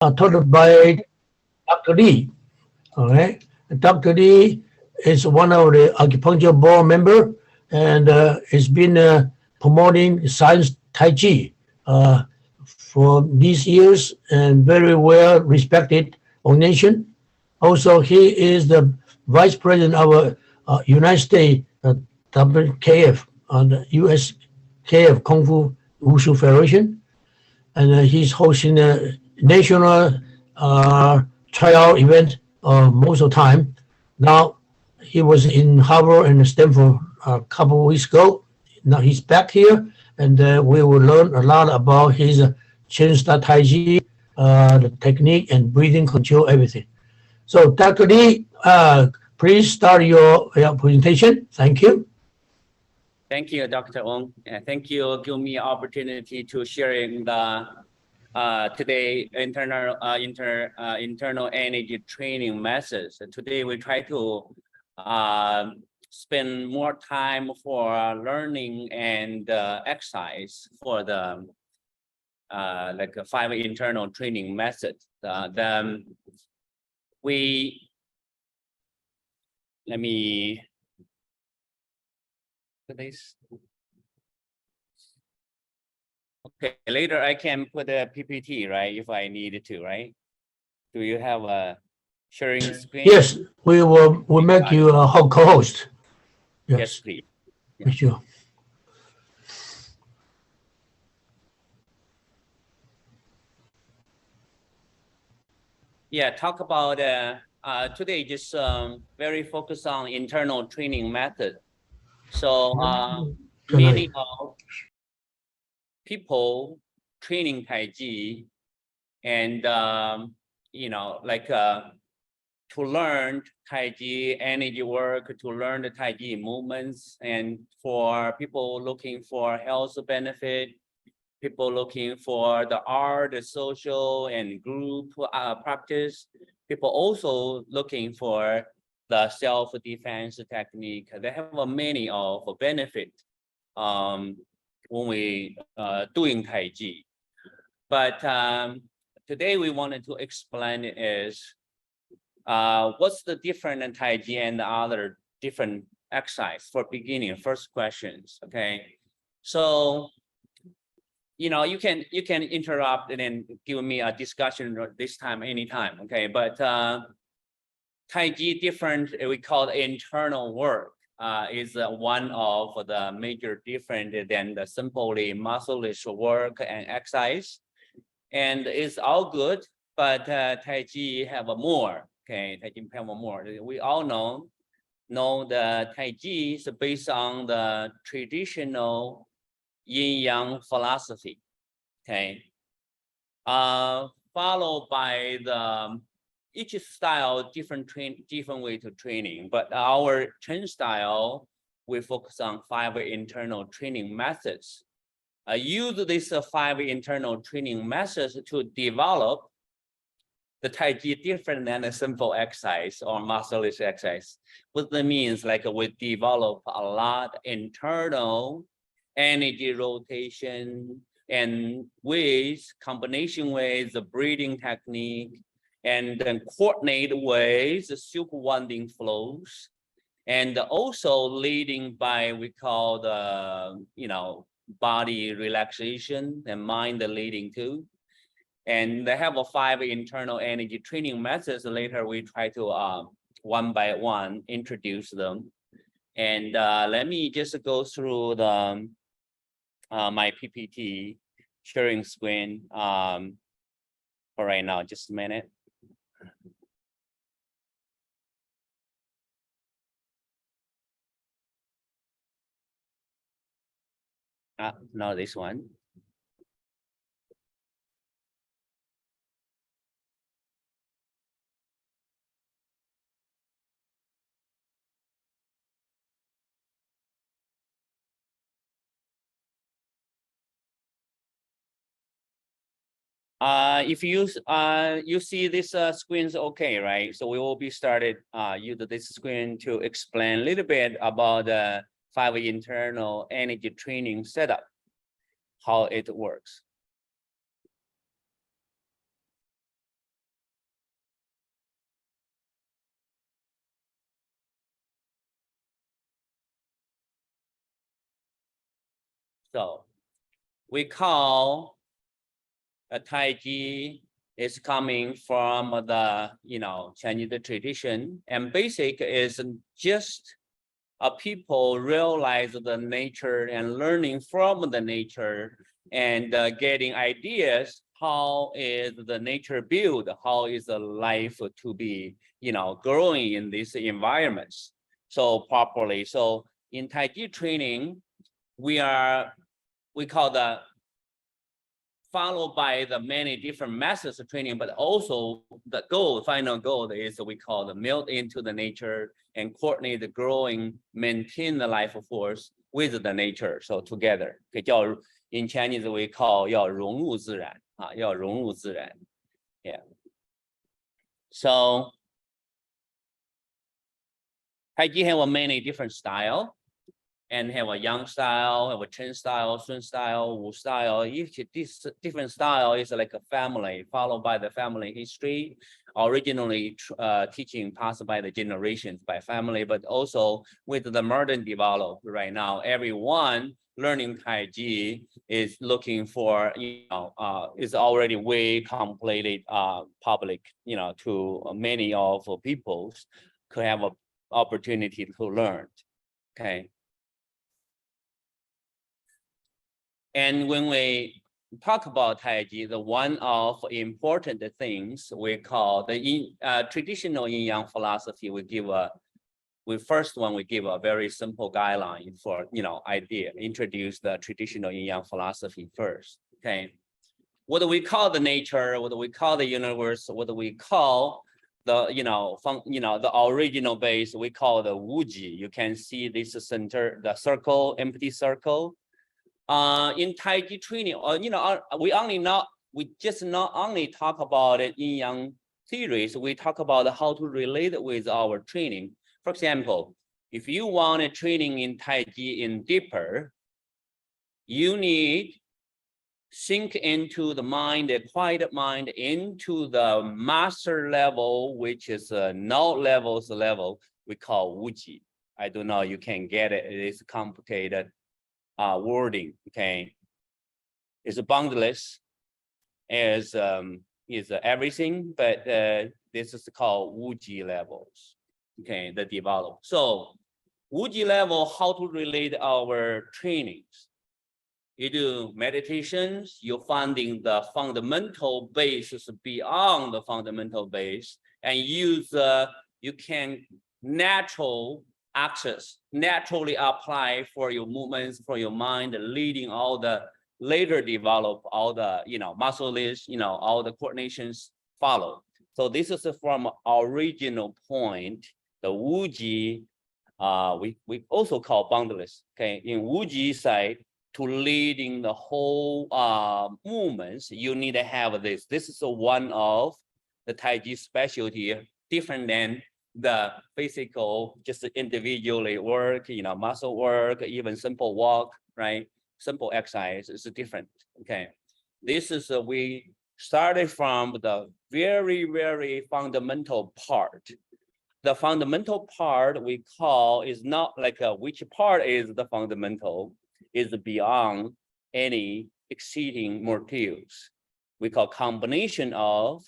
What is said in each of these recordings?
taught by Dr. Lee. All right. Dr. Lee is one of the acupuncture board member and has been promoting science Taiji for these years and very well respected on nation. Also, he is the vice president of United States WKF, the USKF Kung Fu Wushu Federation, and he's hosting a national tryout event most of the time. Now, he was in Harvard and Stanford a couple of weeks ago. Now he's back here, and we will learn a lot about his Chin Star Taiji, the technique and breathing control, everything. So, Dr. Lee, please start your presentation. Thank you. Thank you, Dr. Ong. Thank you, give me opportunity to sharing the today internal energy training methods. Today we try to spend more time for learning and exercise for the like 5 internal training methods. Then let me put this. Okay, later I can put a PPT, right? If I needed to, right? Do you have a sharing screen? Yes, we'll make you a co-host. Yes, please. Yeah. Sure. Yeah, talk about today just very focused on internal training method. So many of people training Taiji and you know, like to learn Taiji energy work, to learn the Taiji movements, and for people looking for health benefit, people looking for the art, the social and group practice, people also looking for the self-defense technique. They have many of benefit when we doing Taiji. But today we wanted to explain is what's the difference in Taiji and the other different exercise for beginning, first questions, okay? So, you know, you can interrupt and then give me a discussion this time, anytime, okay? But Taiji different, we call it internal work, is one of the major different than the simply muscle-less work and exercise. And it's all good, but Taiji have a more, okay? Taiji have a more. We all know the Taiji is based on the traditional yin-yang philosophy, okay? Followed by the each style different way to training, but our Chen style, we focus on 5 internal training methods. Use these 5 internal training methods to develop the Taiji different than a simple exercise or muscle-less exercise. What that means, like we develop a lot internal energy rotation and ways, combination ways, the breathing technique, and then coordinate ways, the super winding flows, and also leading by, we call the, you know, body relaxation and mind leading too. And they have 5 internal energy training methods. Later, we try to one by one introduce them. And let me just go through the my PPT sharing screen for right now. Just a minute. No, this one. If you see this screen's okay, right? So we will be started use this screen to explain a little bit about the 5 internal energy training setup, how it works. So we call a Taiji is coming from the Chinese tradition, and basic is just people realize the nature and learning from the nature and getting ideas. How is the nature built? How is the life to be, growing in these environments so properly? So in Taiji training, we call the followed by the many different methods of training, but also the final goal is we call the melt into the nature and coordinate the growing, maintain the life force with the nature. So together, in Chinese we call 要融入自然要融入自然 Yeah. So Taiji have many different style. And have a Yang style, have a Chen style, Sun style, Wu style. Each this different style is like a family, followed by the family history. Originally teaching passed by the generations by family, but also with the modern development right now, everyone learning Taiji is looking for, is already way completed public, to many of people could have an opportunity to learn. Okay. And when we talk about Taiji, the one of important things we call the traditional yin yang philosophy, we give a very simple guideline for idea. Introduce the traditional yin yang philosophy first. Okay, what do we call the nature? What do we call the universe? What do we call the the original base? We call the Wuji. You can see this center, the circle, empty circle. In Taiji training, we just not only talk about yin yang theories, we talk about how to relate with our training. For example, if you want a training in Taiji in deeper, you need sink into the mind, a quiet mind, into the master level, which is no levels level, we call Wuji. I don't know, you can get it, it is complicated. Wording, okay, is boundless, is everything, but this is called Wuji levels, okay, the develop. So Wuji level, how to relate our trainings. You do meditations, you're finding the fundamental basis beyond the fundamental base, and use you can naturally apply for your movements, for your mind, leading all the later develop all the muscle list, all the coordinations follow. So this is from original point, the Wuji, we also call boundless. Okay, in Wuji side, to leading the whole movements, you need to have this. This is one of the Taiji specialty, different than the physical, just individually work, muscle work, even simple walk, right? Simple exercise is different. Okay, this is we started from the very, very fundamental part. The fundamental part we call is not like which part is the fundamental, is beyond any exceeding motives. We call combination of,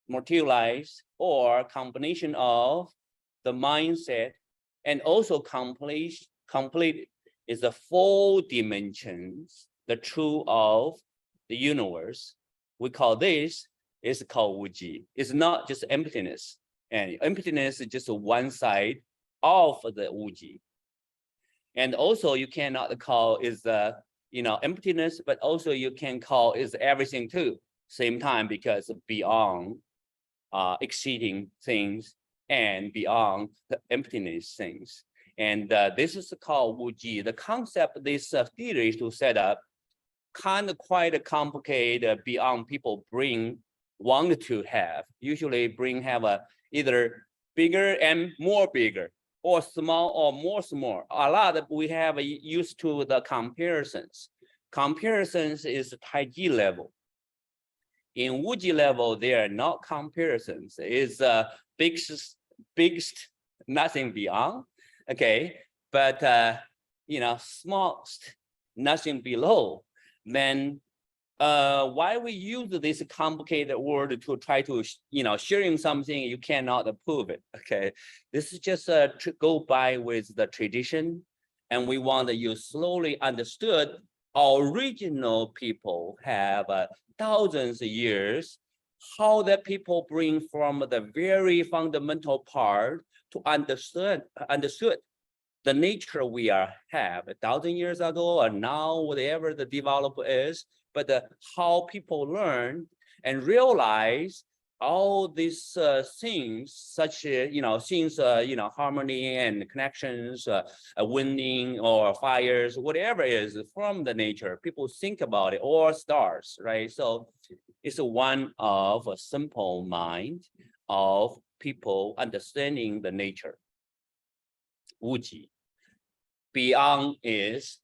materialize or combination of the mindset, and also complete is the full dimensions, the truth of the universe. We call this is called Wuji. It's not just emptiness, and emptiness is just one side of the Wuji. And also you cannot call is the emptiness, but also you can call is everything too, same time, because beyond exceeding things and beyond the emptiness things. And this is called Wuji. The concept, this theory to set up, quite complicated beyond people want to have. Usually have a either bigger and more bigger, or small or more small. A lot of we have used to the comparisons. Comparisons is Taiji level. In Wuji level, there are not comparisons. It's biggest, nothing beyond. Okay, but smallest, nothing below, then why we use this complicated word to try to, sharing something you cannot prove it, okay? This is just to go by with the tradition, and we want you slowly understood original people have thousands of years, how the people bring from the very fundamental part to understood the nature we have 1,000 years ago or now, whatever the development is, but how people learn and realize all these things, such things, harmony and connections, winning or fires, whatever it is from the nature. People think about it, or stars, right? So it's one of a simple mind of people understanding the nature. Wuji. Beyond is,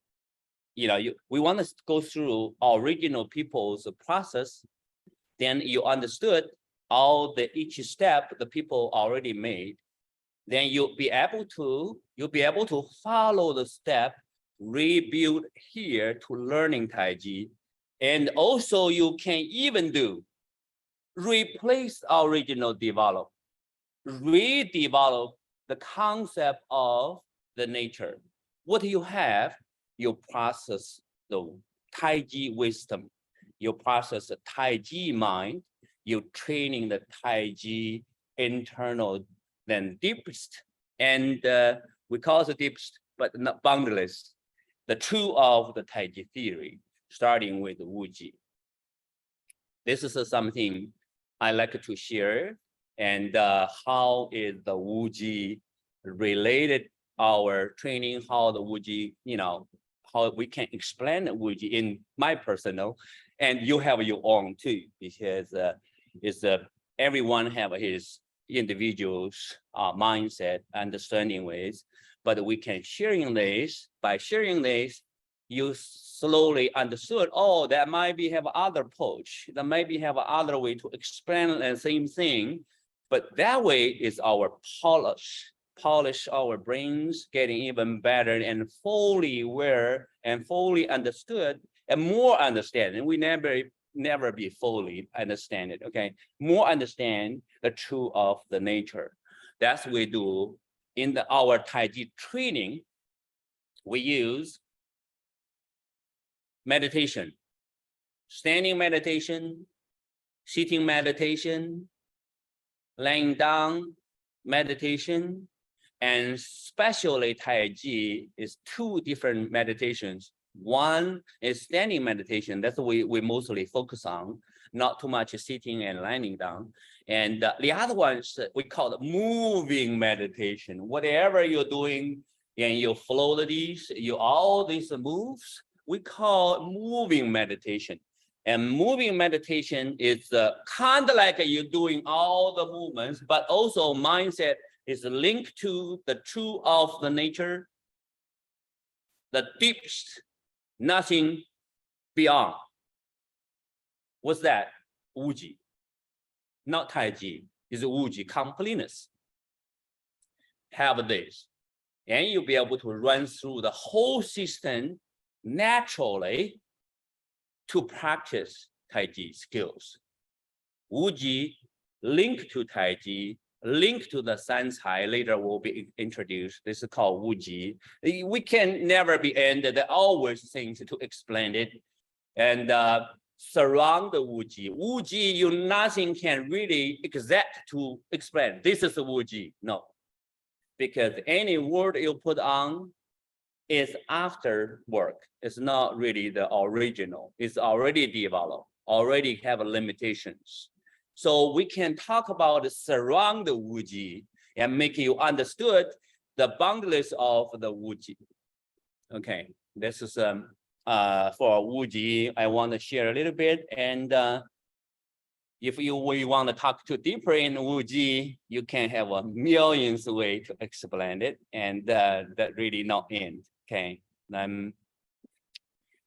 we want to go through original people's process. Then you understood all each step the people already made. Then you'll be able to follow the step, rebuild here to learning Taiji. And also you can even replace original develop, redevelop the concept of the nature. What you have, you process the Taiji wisdom, you process the Taiji mind, you training the Taiji internal, then deepest, and we call it the deepest, but not boundless, the truth of the Taiji theory, starting with Wuji. This is something I like to share, and how is the Wuji related our training, how the Wuji, how we can explain the Wuji in my personal, and you have your own too, because everyone have his individual's mindset, understanding ways, but we can sharing this. By sharing this, you slowly understood, oh, that might be have other approach, that maybe have other way to explain the same thing, but that way is our polish our brains, getting even better and fully aware and fully understood and more understanding. We never be fully understand it, okay? More understand the truth of the nature. That's what we do in our Taiji training. We use meditation, standing meditation, sitting meditation, laying down meditation, and especially Taiji is two different meditations. One is standing meditation. That's what we mostly focus on, not too much sitting and lying down. And the other one is we call it moving meditation. Whatever you're doing and you follow all these moves, we call moving meditation. And moving meditation is kind of like you're doing all the movements, but also mindset is linked to the truth of the nature, the deepest, nothing beyond. What's that? Wuji. Not Taiji, it's Wuji, completeness. Have this, and you'll be able to run through the whole system naturally to practice Taiji skills. Wuji linked to Taiji, linked to the Sancai, later will be introduced. This is called Wuji. We can never be ended. There are always things to explain it. And surround the Wuji. Wuji, nothing can really exact to explain. This is a Wuji. No. Because any word you put on is after work. It's not really the original. It's already developed, already have limitations. So we can talk about surround the Wuji and make you understood the boundaries of the Wuji. Okay, this is for Wuji. I want to share a little bit, and if we want to talk to deeper in Wuji, you can have a millions way to explain it, and that really not end. Okay,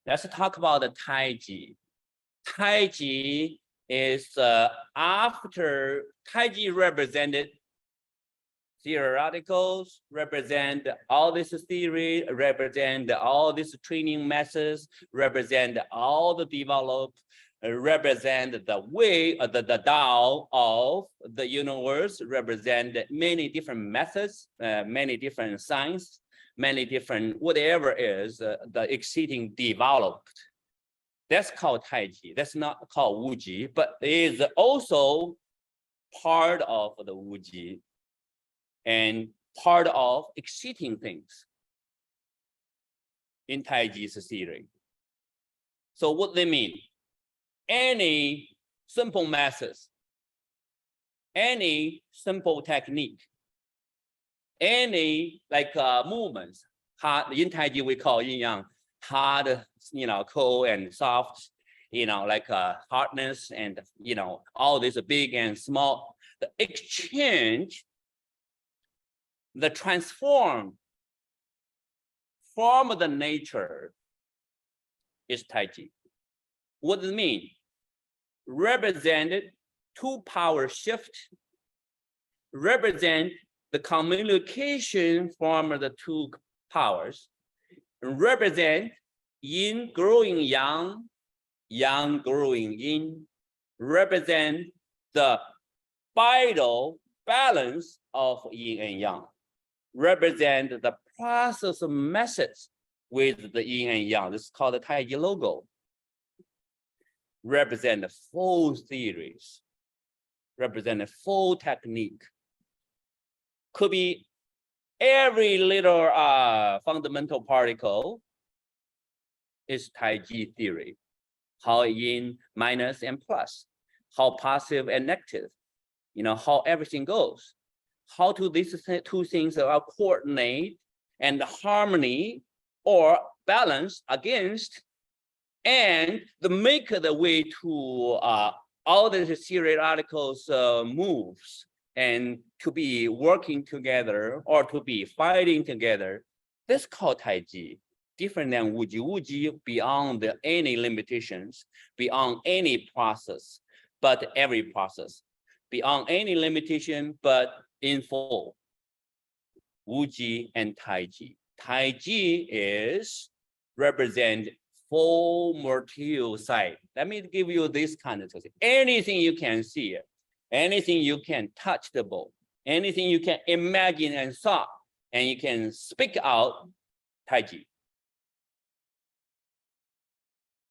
let's talk about the Taiji. Taiji is after Taiji represented theoreticals, represent all this theory, represent all these training methods, represent all the developed, represent the way, the Tao of the universe, represent many different methods, many different science, many different whatever is the exceeding developed. That's called Taiji. That's not called Wuji, but it is also part of the Wuji and part of exceeding things in Taiji's theory. So what they mean? Any simple methods, any simple technique, any like movements, hard, in Taiji we call yin yang, hard, cold and soft, like hardness and, all this big and small, the exchange, the transform form of the nature is Taiji. What does it mean? Represented two power shift, represent the communication from the two powers, represent yin growing yang, yang growing yin, represent the vital balance of yin and yang, represent the process of methods with the yin and yang. This is called the Taiji logo. Represent the full theories, represent a full technique. Could be every little fundamental particle is Taiji theory. How yin, minus, and plus, how positive and negative, how everything goes, how to these two things are coordinate and harmony or balance against, and the make the way to all the theoretical moves and to be working together or to be fighting together. That's called Taiji. Different than Wuji. Wuji beyond any limitations, beyond any process, but every process, beyond any limitation, but in full. Wuji and Taiji. Taiji is represent full material side. Let me give you this kind of thing. Anything you can see, anything you can touchable, anything you can imagine and saw, and you can speak out, Taiji.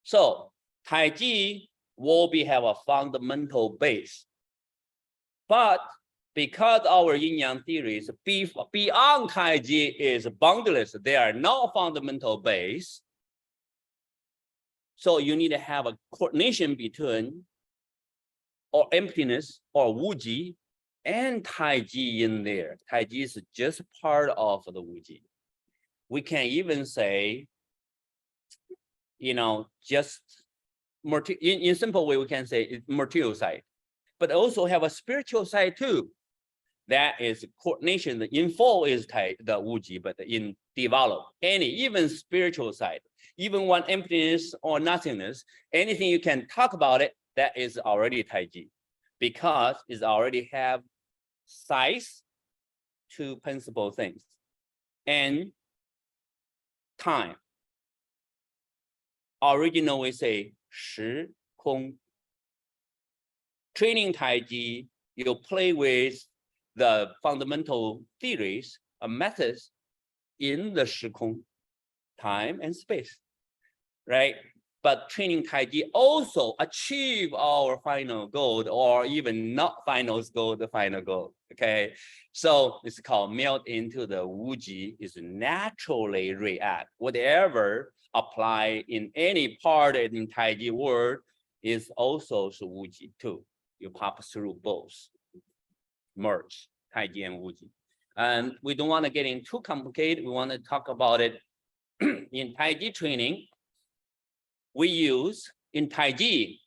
So Taiji will have a fundamental base, but because our yin-yang theories beyond Taiji is boundless, they are not fundamental base. So you need to have a coordination between or emptiness or Wuji and Taiji in there. Taiji is just part of the Wuji. We can even say, just in simple way, we can say it's material side, but also have a spiritual side too. That is coordination. The in full is the Wuji, but in develop even spiritual side, even one emptiness or nothingness, anything you can talk about it, that is already Taiji, because it already have size, two principal things, and time. Original we say 时空. Training Taiji, you play with the fundamental theories and methods in the 时空, time and space, right? But training Taiji also achieve our final goal, or even not final goal, the final goal, okay? So it's called melt into the Wuji, is naturally react. Whatever apply in any part in Taiji world is also Wuji too. You pop through both, merge Taiji and Wuji. And we don't want to get in too complicated. We want to talk about it in Taiji training. We use in Taiji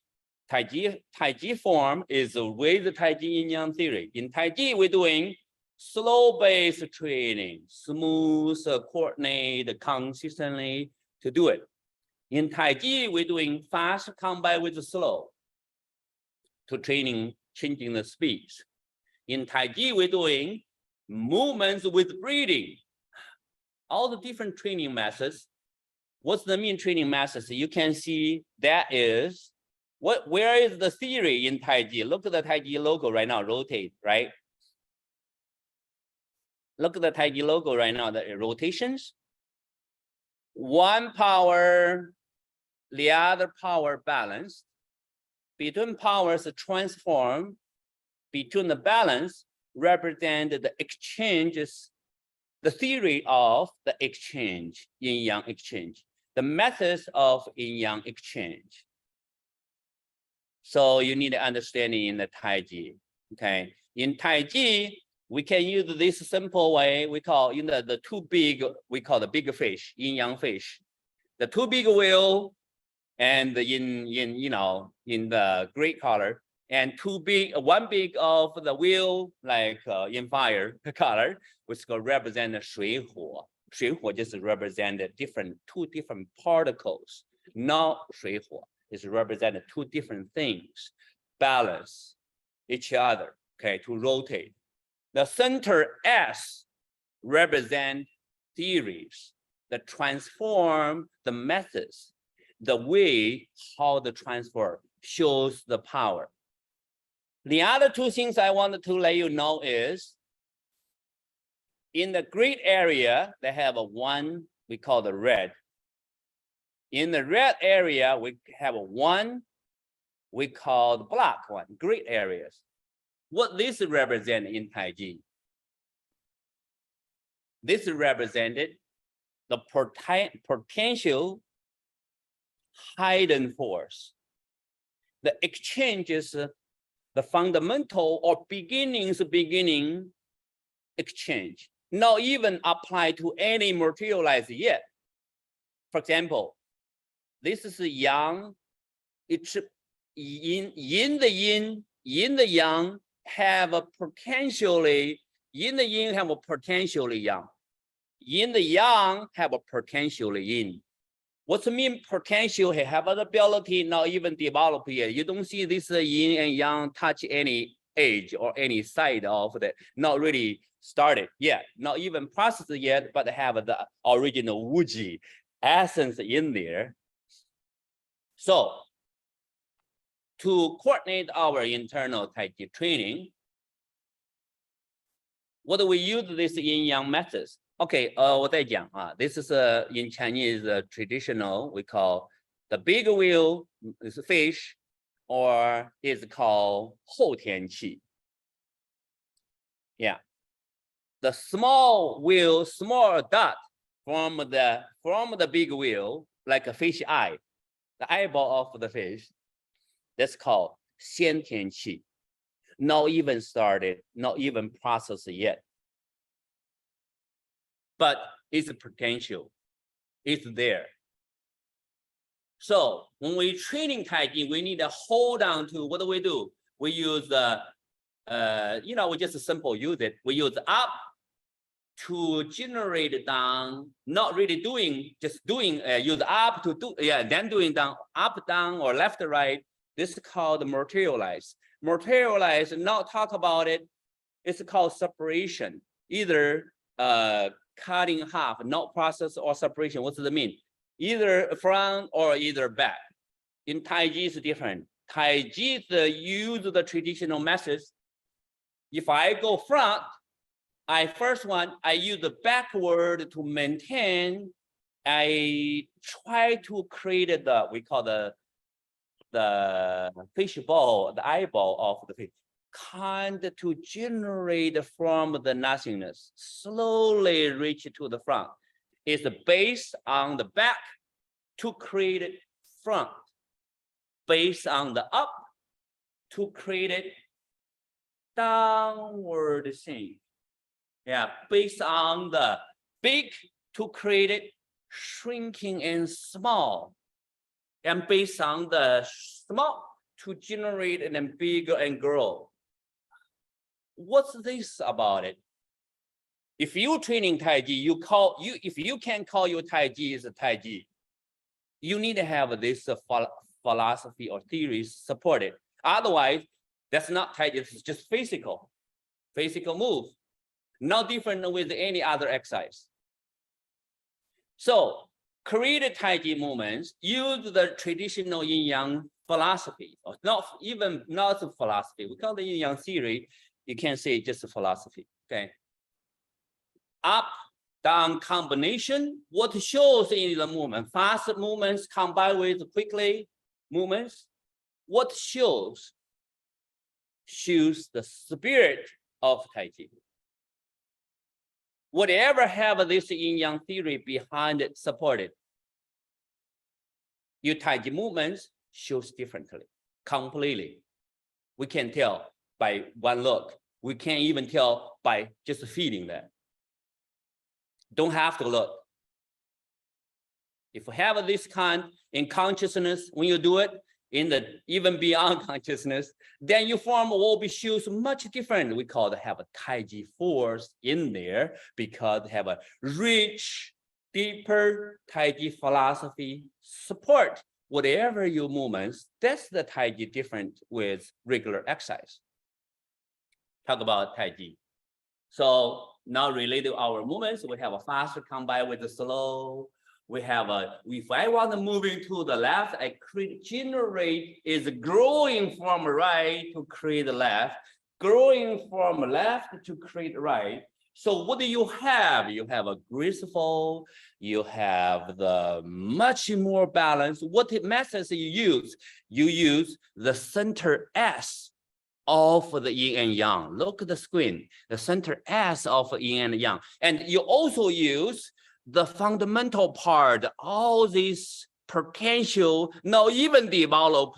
form is with the Taiji yin-yang theory. In Taiji, we're doing slow-based training, smooth, coordinate, consistently to do it. In Taiji, we're doing fast combined with slow to changing the speeds. In Taiji, we're doing movements with breathing. All the different training methods. What's the main training methods? You can see that is, where is the theory in Taiji? Look at the Taiji logo right now, rotate, right? Look at the Taiji logo right now, the rotations. One power, the other power balance. Between powers transform, between the balance represent the exchanges, the theory of the exchange, yin-yang exchange, the methods of yin-yang exchange. So you need to understand in the Taiji, okay? In Taiji, we can use this simple way, we call in the two big, we call the big fish, yin-yang fish. The two big wheel and in the gray color, and one big of the wheel, like in fire color, which will represent the 水火. 水火 just represent two different particles. Not 水火 is represented two different things, balance each other, okay, to rotate. The center S represent theories that transform the methods, the way how the transfer shows the power. The other two things I wanted to let you know is, in the grid area, they have a one we call the red. In the red area, we have a one we call the black one, grid areas. What this represent in Taiji? This represented the potential hidden force. The exchanges, the fundamental or beginning exchange, not even apply to any materialized yet. For example, this is yang, it's yin the yang have a potentially, yin the yin have a potentially yang. Yin the yang have a potentially yin. What's the mean potential have an ability not even develop yet? You don't see this yin and yang touch any edge or any side of it, not really started yet, not even processed yet, but have the original Wuji essence in there. So to coordinate our internal Taiji training, what do we use this yin-yang methods? Okay, 我再讲啊, this is in Chinese traditional, we call the big wheel is fish, or is called 后天气. Yeah, the small wheel, small dot from the big wheel, like a fish eye, the eyeball of the fish, that's called 先天气. Not even started, not even processed yet. But it's a potential, it's there. So when we training Taiji, we need to hold on to, what do? We use we just simple use it. We use up to generate down, not really doing, just doing, use up to do, then doing down, up, down, or left, right. This is called materialize. Materialize, not talk about it. It's called separation. Either cut in half, not process or separation. What does it mean? Either front or either back. In Taiji, it's different. Taiji use the traditional methods. If I go front, I use the backward to maintain. I try to create we call the fish ball, the eyeball of the fish, kind to generate from the nothingness, slowly reach to the front. It's based on the back to create it front, based on the up to create it downward thing. Yeah, based on the big to create it shrinking and small, and based on the small to generate and then bigger and grow. What's this about it? If you training Taiji, if you can call your Taiji is a Taiji, you need to have this philosophy or theories supported. Otherwise, that's not Taiji, it's just physical move. not different with any other exercise. So create Taiji movements, use the traditional yin yang philosophy, or not philosophy. We call the yin yang theory. You can't say just a philosophy. Okay. Up, down combination. What shows in the movement? Fast movements combined with quickly movements. What shows? Shows the spirit of Taiji. Whatever have this yin yang theory behind it, supported, your Taiji movements shows differently, completely. We can tell by one look. We can't even tell by just feeling that. Don't have to look. If you have this kind in consciousness, when you do it, in the even beyond consciousness, then your form will be shows much different. We call it have a Taiji force in there because they have a rich, deeper Taiji philosophy support whatever your movements. That's the Taiji different with regular exercise. Talk about Taiji. So now related to our movements, we have a faster combined with the slow. We have if I want to move into the left, I generate is growing from right to create the left, growing from left to create right. So what do you have? You have a graceful, you have the much more balance. What methods you use? You use the center S of the yin and yang. Look at the screen, the center S of yin and yang. And you also use the fundamental part, all these potential, now even develop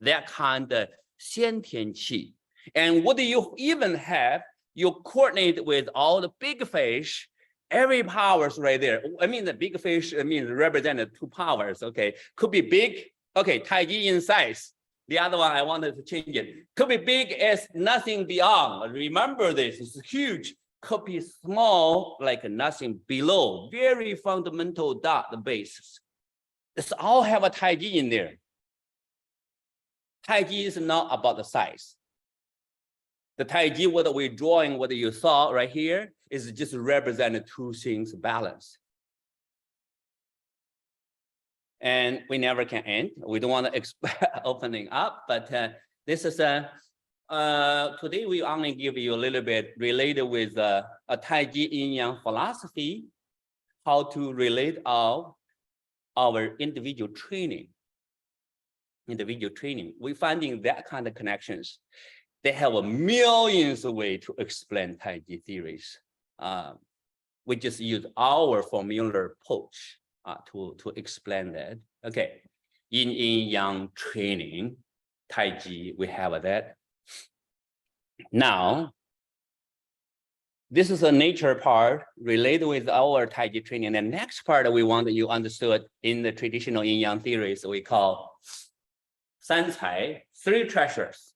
that kind of 先天气. And what do you even have? You coordinate with all the big fish, every powers right there. I mean, the big fish, I mean, represented two powers, okay? Could be big, okay, Taiji in size. The other one, I wanted to change it. Could be big as nothing beyond. Remember this, it's huge. Could be small, like nothing below, very fundamental dot basis. It's all have a Taiji in there. Taiji is not about the size. The Taiji, what we're drawing, what you saw right here, is just represent two things balance. And we never can end. We don't want to opening up, but this is today we only give you a little bit related with a Taiji yin yang philosophy, how to relate our individual training. We're finding that kind of connections. They have a millions of ways to explain Taiji theories. We just use our familiar approach to explain that. Okay, yin yang training, Taiji, we have that. Now, this is a nature part related with our Taiji training. The next part we want you understood in the traditional yin yang theories we call 三才, 3 treasures.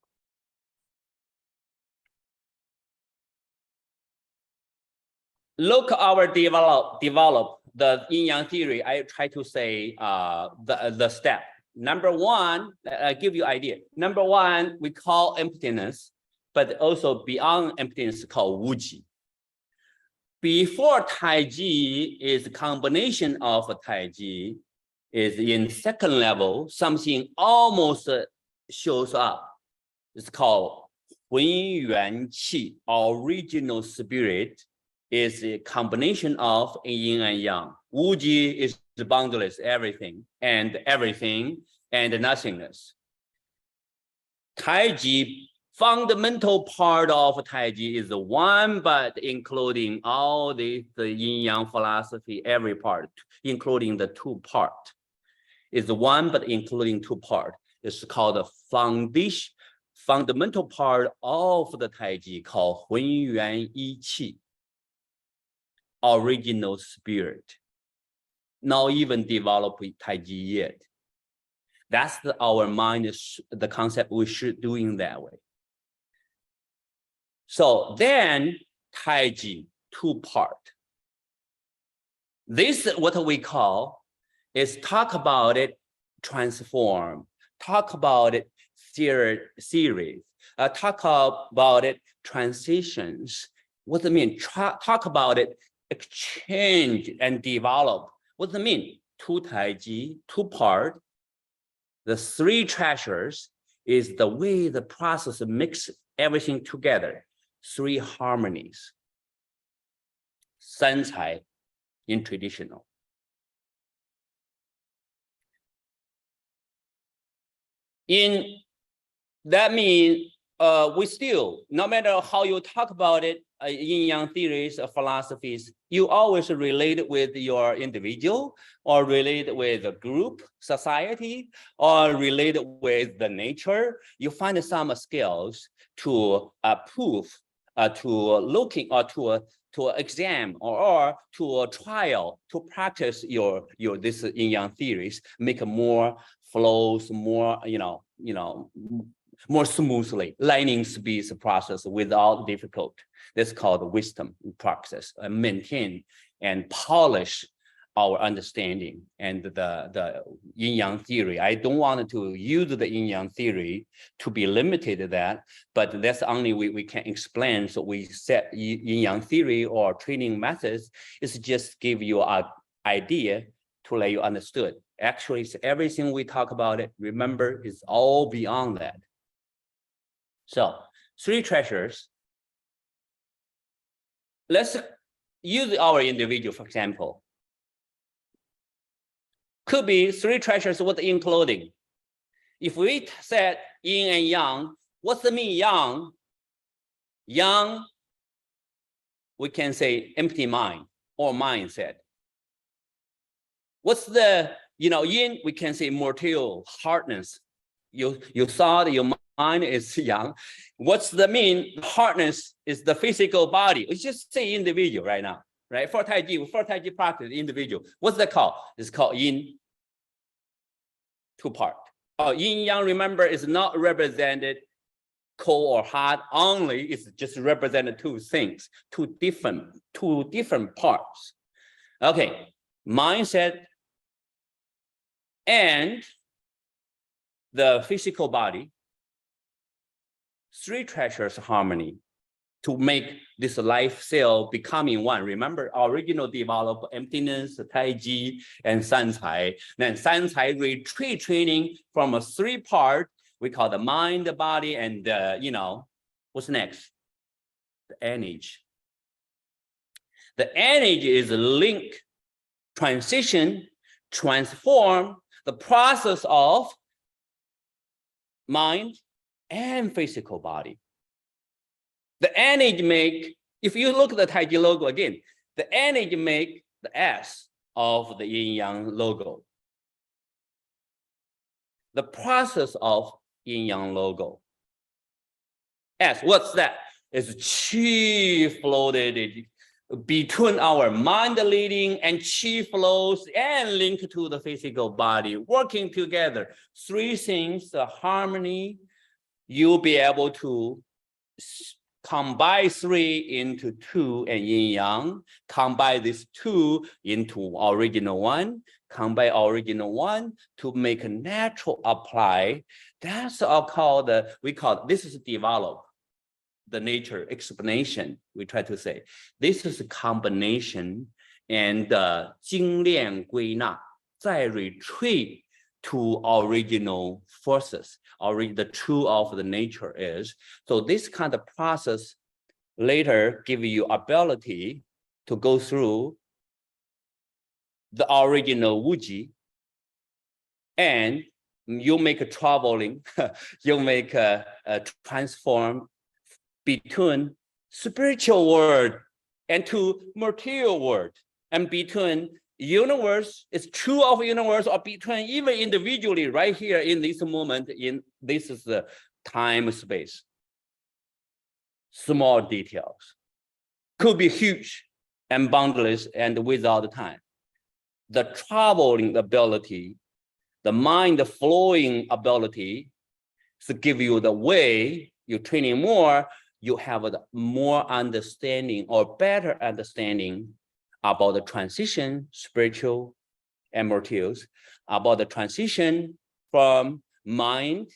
Look our develop the yin yang theory. I try to say the step. Number 1, I give you idea. Number 1, we call emptiness, but also beyond emptiness called wuji. Before Taiji is a combination of Taiji is in second level, something almost shows up. It's called 浑元气, original spirit. Is a combination of yin and yang. Wuji is the boundless, everything and nothingness. Taiji, fundamental part of Taiji is the one, but including all the yin yang philosophy, every part, including the 2 part. Is the one, but including 2 part. It's called the foundation, fundamental part of the Taiji called 浑元一气. Original spirit, not even develop Taiji yet. That's our mind, the concept we should do in that way. So then Taiji, 2 part. This what we call is talk about it, transform, talk about it, series, talk about it, transitions. What does it mean? Talk about it, exchange and develop. What does it mean? Two Taiji, two part. The three treasures is the way the process mix everything together. Three harmonies. Sancai in traditional. That means we still, no matter how you talk about it, yin-yang theories or philosophies, you always relate it with your individual or relate it with a group, society, or relate it with the nature. You find some skills to prove, to looking or to exam or to a trial to practice your this yin-yang theories, make more flows, more more smoothly, lightning speeds process without difficult. That's called wisdom process, maintain and polish our understanding and the yin-yang theory. I don't want to use the yin-yang theory to be limited to that, but that's only we can explain. So we set yin-yang theory or training methods is just give you an idea to let you understood. Actually, it's everything we talk about it, remember, is all beyond that. So, three treasures. Let's use our individual, for example. Could be three treasures with including. If we said yin and yang, what's the mean yang? Yang, we can say empty mind or mindset. What's the, yin, we can say mortal, hardness. You thought your mind is yang. What's the mean? Hardness is the physical body. We just say individual right now, right? For Taiji practice, individual. What's that called? It's called yin, two part. Yin yang, remember, is not represented cold or hot only. It's just represented two things, two different parts. Okay, mindset and the physical body, three treasures harmony to make this life cell becoming one. Remember, original develop emptiness, Taiji, and Sancai. Then Sancai retreat training from a three part, we call the mind, the body, and what's next? The energy. The energy is a link, transition, transform the process of mind and physical body. The energy make, if you look at the Taiji logo again, the energy make the S of the yin-yang logo. The process of yin-yang logo. S, what's that? It's chi floated between our mind leading and chi flows and link to the physical body, working together. Three things, the harmony, you'll be able to combine three into two and yin-yang, combine these two into original one, combine original one to make a natural apply. That's all called, we call, this is develop. The nature explanation, we try to say. This is a combination and 精炼归纳, 再 retreat to original forces, or the true of the nature is. So this kind of process later give you ability to go through the original Wuji, and you make a traveling, you make a transform between spiritual world and to material world, and between universe is true of universe, or between even individually right here in this moment, in this is the time space. Small details could be huge and boundless and without time. The traveling ability, the mind flowing ability to give you the way you're training more, you have a more understanding or better understanding about the transition, spiritual and materials, about the transition from mind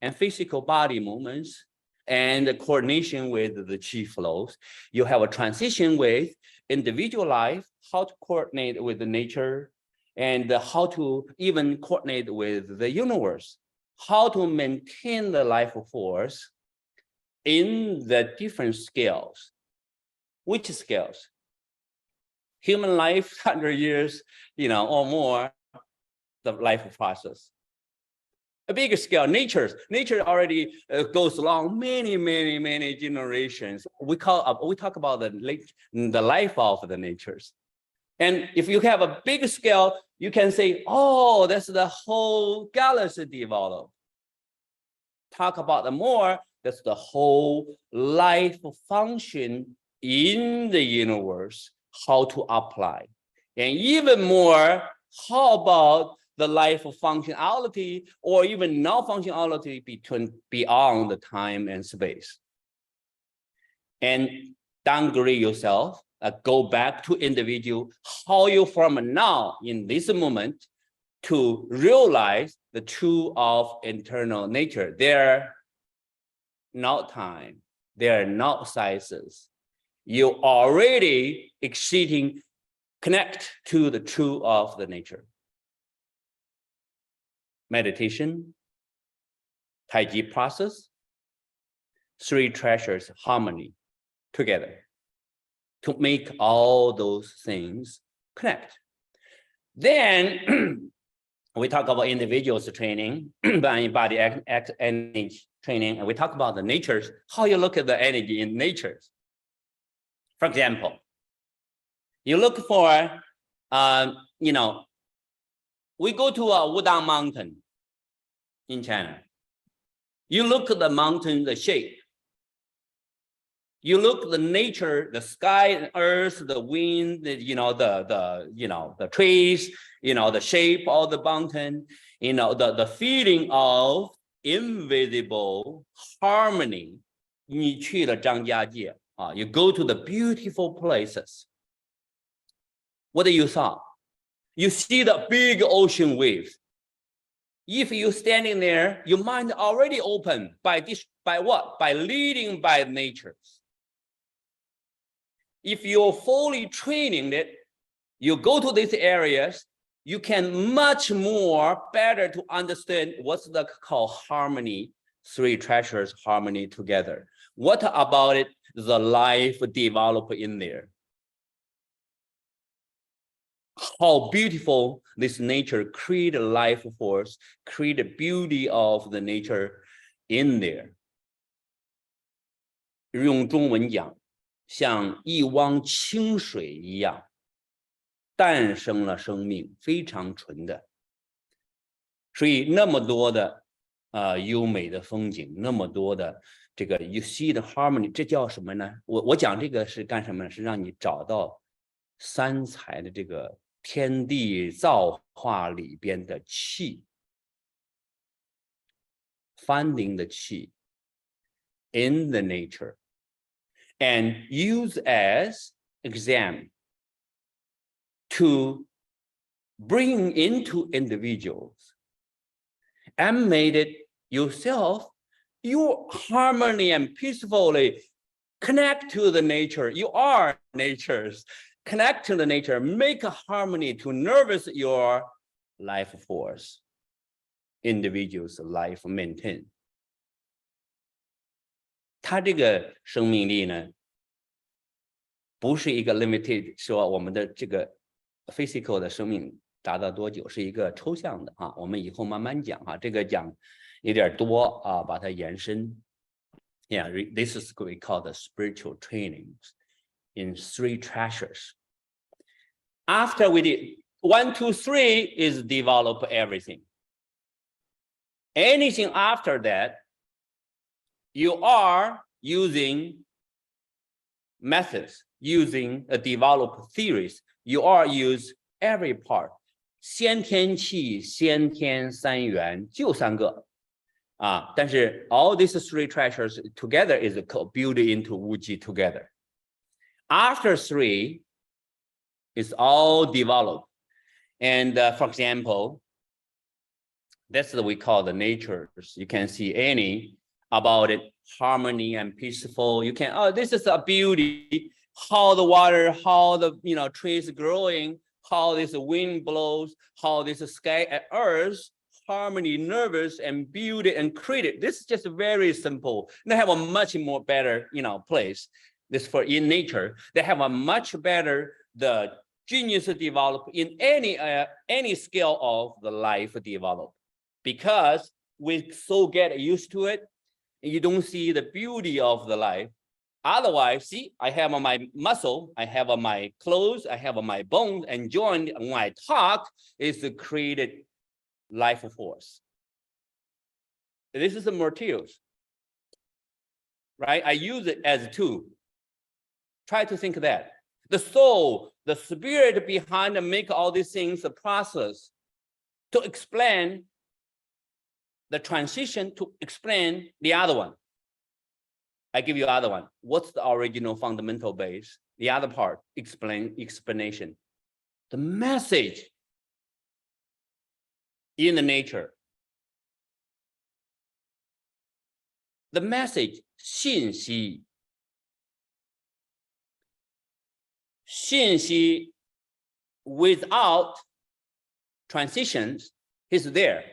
and physical body movements and the coordination with the chi flows. You have a transition with individual life, how to coordinate with the nature, and how to even coordinate with the universe, how to maintain the life force in the different scales. Which scales? Human life, 100 years, or more, the life process. A bigger scale, nature already goes along many generations. We talk about the life of the natures. And if you have a big scale, you can say, oh, that's the whole galaxy developed. Talk about the more, that's the whole life function in the universe, how to apply. And even more, how about the life functionality or even non-functionality beyond the time and space? And downgrade yourself, go back to individual, how you from now in this moment to realize the truth of internal nature. They're not time, they're not sizes. You already exceeding, connect to the truth of the nature. Meditation, Taiji process, three treasures harmony together to make all those things connect. Then we talk about individuals training, body energy training, and we talk about the natures, how you look at the energy in nature. For example, you look for, we go to a Wudang mountain in China. You look at the mountain, the shape. You look at the nature, the sky and earth, the wind, the trees, the shape of the mountain, the feeling of invisible harmony. You go to the beautiful places. What do you saw? You see the big ocean waves. If you're standing there, your mind already open by what? By leading by nature. If you're fully training it, you go to these areas, you can much more better to understand what's the called harmony, three treasures harmony together. What about it? The life develop in there. How beautiful this nature create a life force, create the beauty of the nature in there. 用中文讲，像一汪清水一样，诞生了生命，非常纯的。所以那么多的优美的风景，那么多的这个 you see the harmony， 这叫什么呢？我讲这个是干什么呢？是让你找到三才的这个天地造化里边的气 ，finding the chi in the nature and use as exam to bring into individuals and made it yourself, you harmony and peacefully connect to the nature. You are nature's. Connect to the nature, make a harmony to nervous your life force, individual's life maintain. 它这个生命力呢，不是一个 limited， 说我们的这个 physical 的生命达到多久，是一个抽象的啊。我们以后慢慢讲哈，这个讲有点多啊，把它延伸。Yeah, this is what we call the spiritual trainings in three treasures. After we did 1, 2, 3 is develop everything. Anything after that, you are using methods, using develop theories. You are use every part. 先天气、先天三元就三个啊，但是 all these three treasures together is built into Wuji together. After 3, it's all developed. And for example, that's what we call the natures. You can see any about it. harmony and peaceful. You can, oh, this is a beauty, how the water, how the trees growing, how this wind blows, how this sky and earth, harmony, nervous, and beauty and created. This is just very simple. They have a much more better, place. This for in nature, they have a much better the genius develop in any scale of the life develop, because we so get used to it, and you don't see the beauty of the life. Otherwise, see, I have my muscle, I have my clothes, I have my bones and joint. When I talk, it's created life force. This is the materials, right? I use it as a tool. Try to think of that. The soul, the spirit behind and make all these things a process to explain the transition, to explain the other one. I give you the other one. What's the original fundamental base? The other part, explanation. The message in the nature. The message, 信息. 信息 without transitions is there.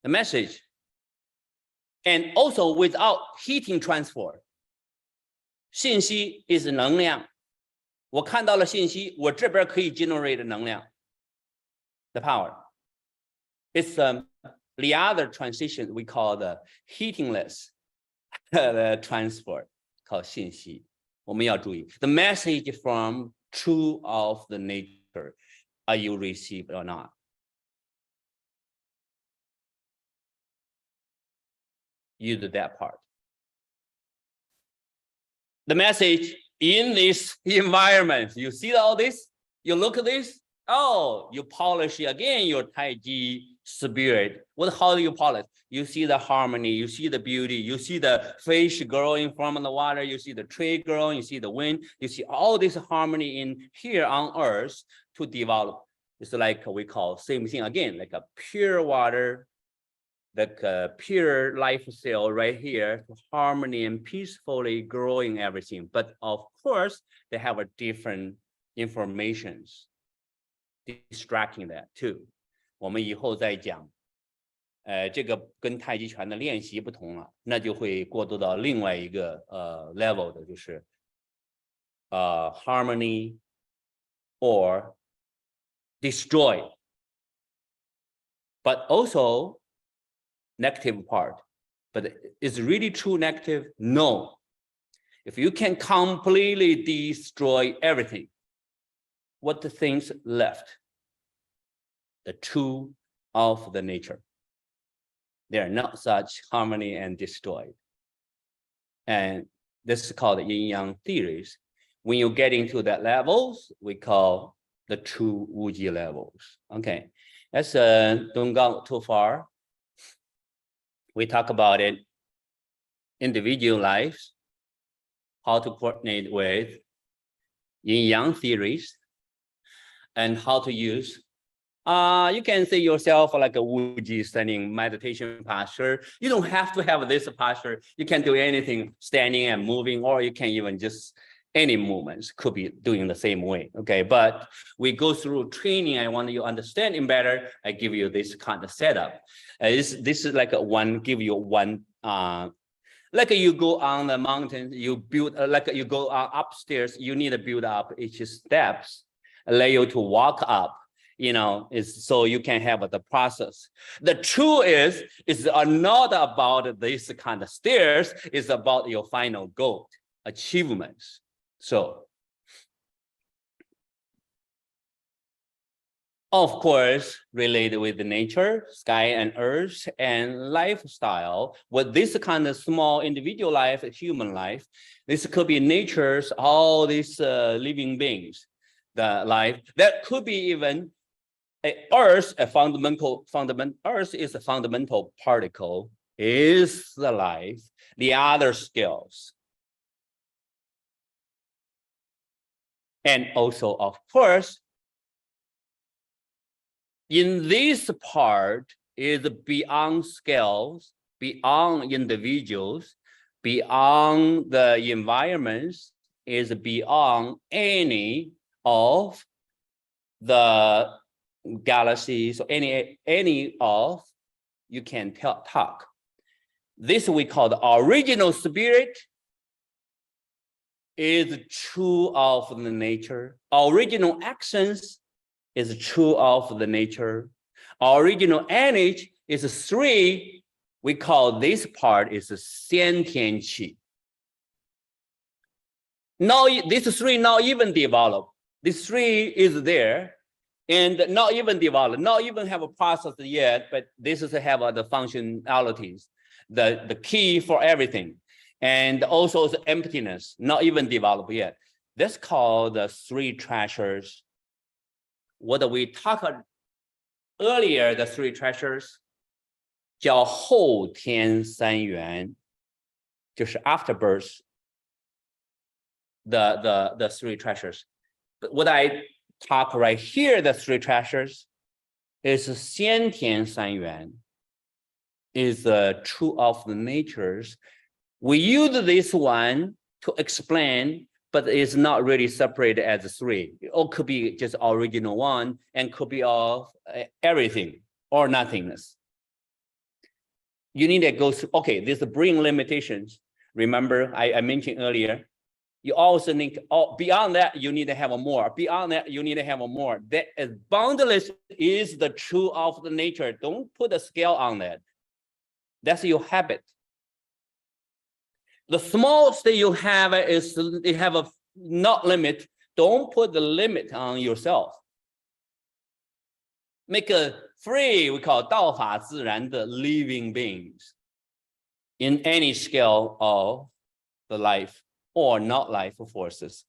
The message. And also without heating transfer. 信息 is 能量. 我看到了信息，我这边可以 generate 能量。The power. It's the other transition we call the heatingless the transfer, called 信息。我们要注意 the message from true of the nature. Are you received or not? Use that part. The message in this environment, you see all this? You look at this? Oh, you polish again your Taiji spirit. How do you polish? You see the harmony, you see the beauty, you see the fish growing from the water, you see the tree growing, you see the wind, you see all this harmony in here on earth to develop. It's like we call same thing again, like a pure water, like a pure life cell right here, harmony and peacefully growing everything. But of course, they have a different informations distracting that too. 我们以后再讲，这个跟太极拳的练习不同了，那就会过渡到另外一个level 的，就是harmony or destroy, but also negative part. But is really true negative? No. If you can completely destroy everything, what the things left? The true of the nature. They are not such harmony and destroyed. And this is called the yin-yang theories. When you get into that levels, we call the true Wuji levels. Okay, let's don't go too far. We talk about it, individual lives, how to coordinate with yin-yang theories, and how to use. You can see yourself like a Wuji standing meditation posture. You don't have to have this posture. You can do anything standing and moving, or you can even just any movements could be doing the same way. Okay, but we go through training. I want you understanding better. I give you this kind of setup. This is like give you one. Like you go on the mountain, you build like you go upstairs. You need to build up each steps, allow you to walk up. Is so you can have the process. The truth is not about this kind of stairs. It's about your final goal, achievements. So, of course, related with the nature, sky and earth, and lifestyle. With this kind of small individual life, human life, this could be nature's all these living beings. The life that could be even. Earth, Earth is a fundamental particle, is the life, the other scales. And also, of course, in this part is beyond scales, beyond individuals, beyond the environments is beyond any of the galaxies or any of you can talk. This we call the original spirit is true of the nature. Original actions is true of the nature. Original energy is 3. We call this part is 先天气. Now this 3 not even developed. This 3 is there and not even developed, not even have a process yet, but this is have the functionalities, the key for everything. And also the emptiness, not even developed yet. That's called the 3 treasures. What we talked earlier, the 3 treasures, 叫后天三元，就是 afterbirth, the 3 treasures. But what I talk right here, the 3 treasures, is 先天三元, is true of the natures. We use this one to explain, but it's not really separated as 3. It could be just original one and could be of everything or nothingness. You need to go through, okay, this bring limitations. Remember, I mentioned earlier, you also need, beyond that, you need to have a more. Beyond that, you need to have a more. That is boundless is the true of the nature. Don't put a scale on that. That's your habit. The smallest that you have is you have a not limit. Don't put the limit on yourself. Make a free, we call 道法自然的 living beings in any scale of the life or not life forces.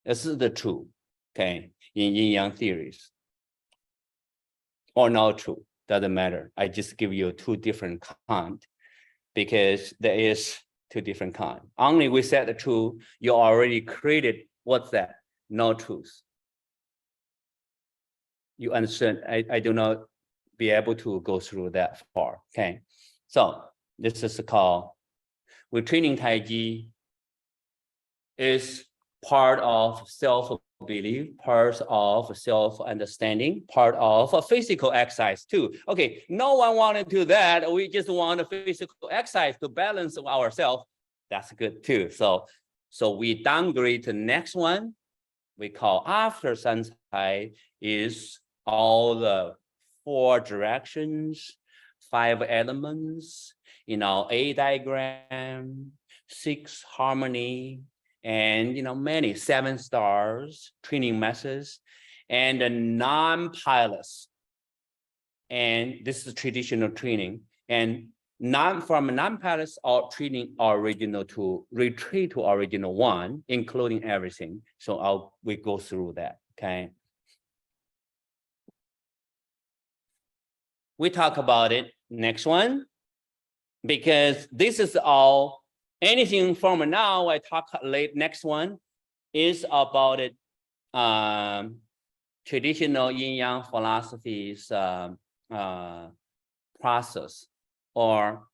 This is the truth, okay, in yin-yang theories. Or not true, doesn't matter. I just give you 2 different kinds because there is 2 different kinds. Only we said the truth, you already created, what's that? No truth. You understand, I do not be able to go through that far, okay? So this is called, we're training Taiji is part of self-belief, part of self-understanding, part of a physical exercise too. Okay, no one wanted to do that. We just want a physical exercise to balance ourselves. That's good too. So we downgrade to next one. We call after Sancai is all the 4 directions, 5 elements, A diagram, 6 harmony, and many 7 stars, training methods, and a non-pilots. And this is traditional training. And from non-pilots or training original to retreat to original 1, including everything. So we go through that, okay? We talk about it next one, because this is all, anything from now, I talk late next one is about it, traditional yin-yang philosophies process or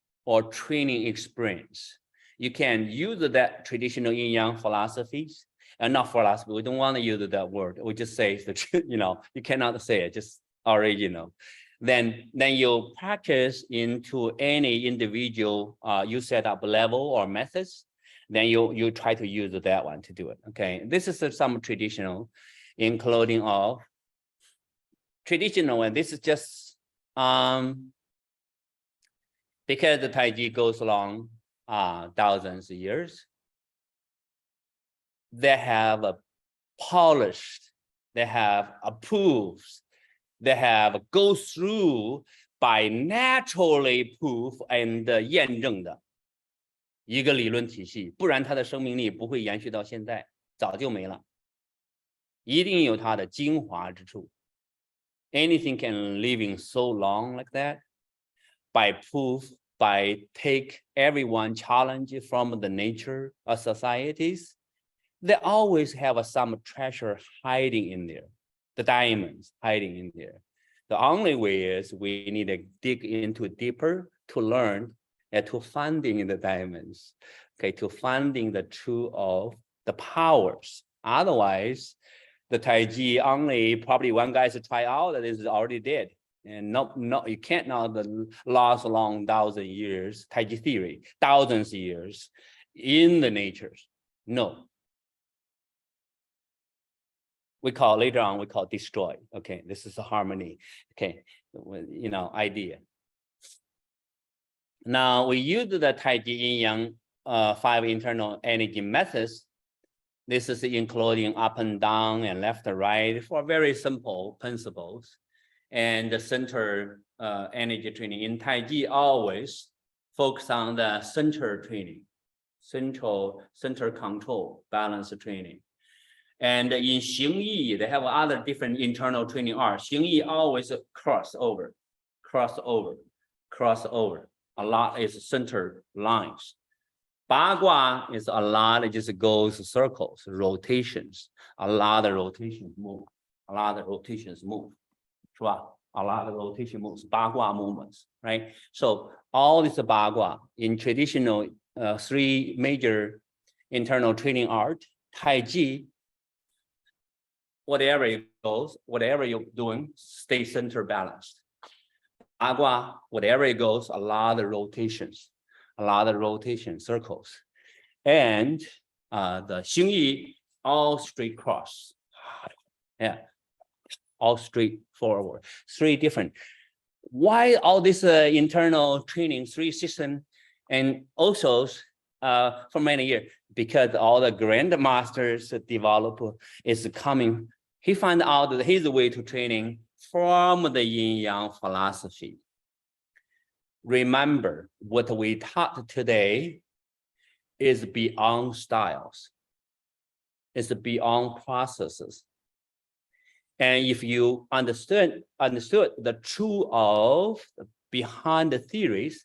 training experience. You can use that traditional yin-yang philosophies and not philosophy. We don't want to use that word. We just say, you cannot say it, just original. Then you practice into any individual, you set up a level or methods, then you try to use that one to do it, okay? This is some traditional, including of traditional, and this is just, because the Taiji goes along thousands of years, they have a polished, they have approved, they have go through by naturally proof and 验证的一个理论体系，不然它的生命力不会延续到现在，早就没了。一定有它的精华之处。Anything can living so long like that by proof, by take everyone challenge from the nature of societies. They always have some treasure hiding in there, the diamonds hiding in there. The only way is we need to dig into deeper to learn and to finding the diamonds. okay, to finding the truth of the powers. Otherwise, the Taiji only probably one guy to try out that is already dead. And you can't now last a long 1,000 years, Taiji theory, thousands of years in the natures. No. Later on, we call destroy. Okay, this is a harmony. Okay, idea. Now we use the Taiji yin yang 5 internal energy methods. This is including up and down and left and right for very simple principles. And the center energy training in Taiji always focus on the center training, center control, balance training. And in Xing Yi, they have other different internal training art. Xing Yi always cross over. A lot is center lines. Bagua is a lot, it just goes circles, rotations. A lot of rotations move. A lot of rotation moves, Bagua movements, right? So all this Bagua in traditional 3 major internal training art, Taiji, whatever it goes, whatever you're doing, stay center balanced. Agua, whatever it goes, a lot of rotations, circles. And the Xing Yi, all straight cross. Yeah, all straight forward. 3 different. Why all this internal training, 3 systems, and also for many years? Because all the grandmasters developer is coming. He found out that his way to training from the yin-yang philosophy. Remember, what we taught today is beyond styles. It's beyond processes. And if you understood the truth of behind the theories,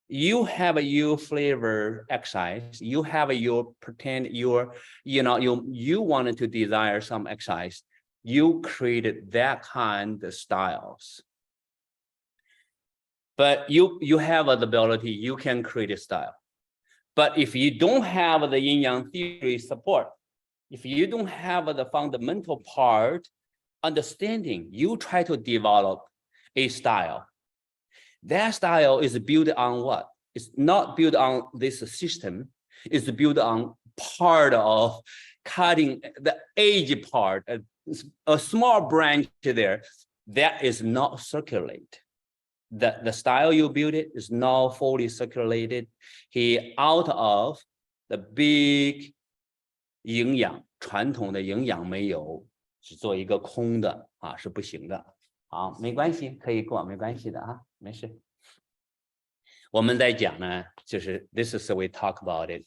you have your flavor exercise. You have your pretend you wanted to desire some exercise. You created that kind of styles. But you have the ability, you can create a style. But if you don't have the yin-yang theory support, if you don't have the fundamental part understanding, you try to develop a style. That style is built on what? It's not built on this system. It's built on part of cutting the edge part, a small branch there that is not circulate. The style you build it is not fully circulated. He out of the big 营养，传统的营养没有，只做一个空的啊，是不行的。好，没关系，可以过，没关系的啊，没事。我们在讲呢，就是 this is we talk about it.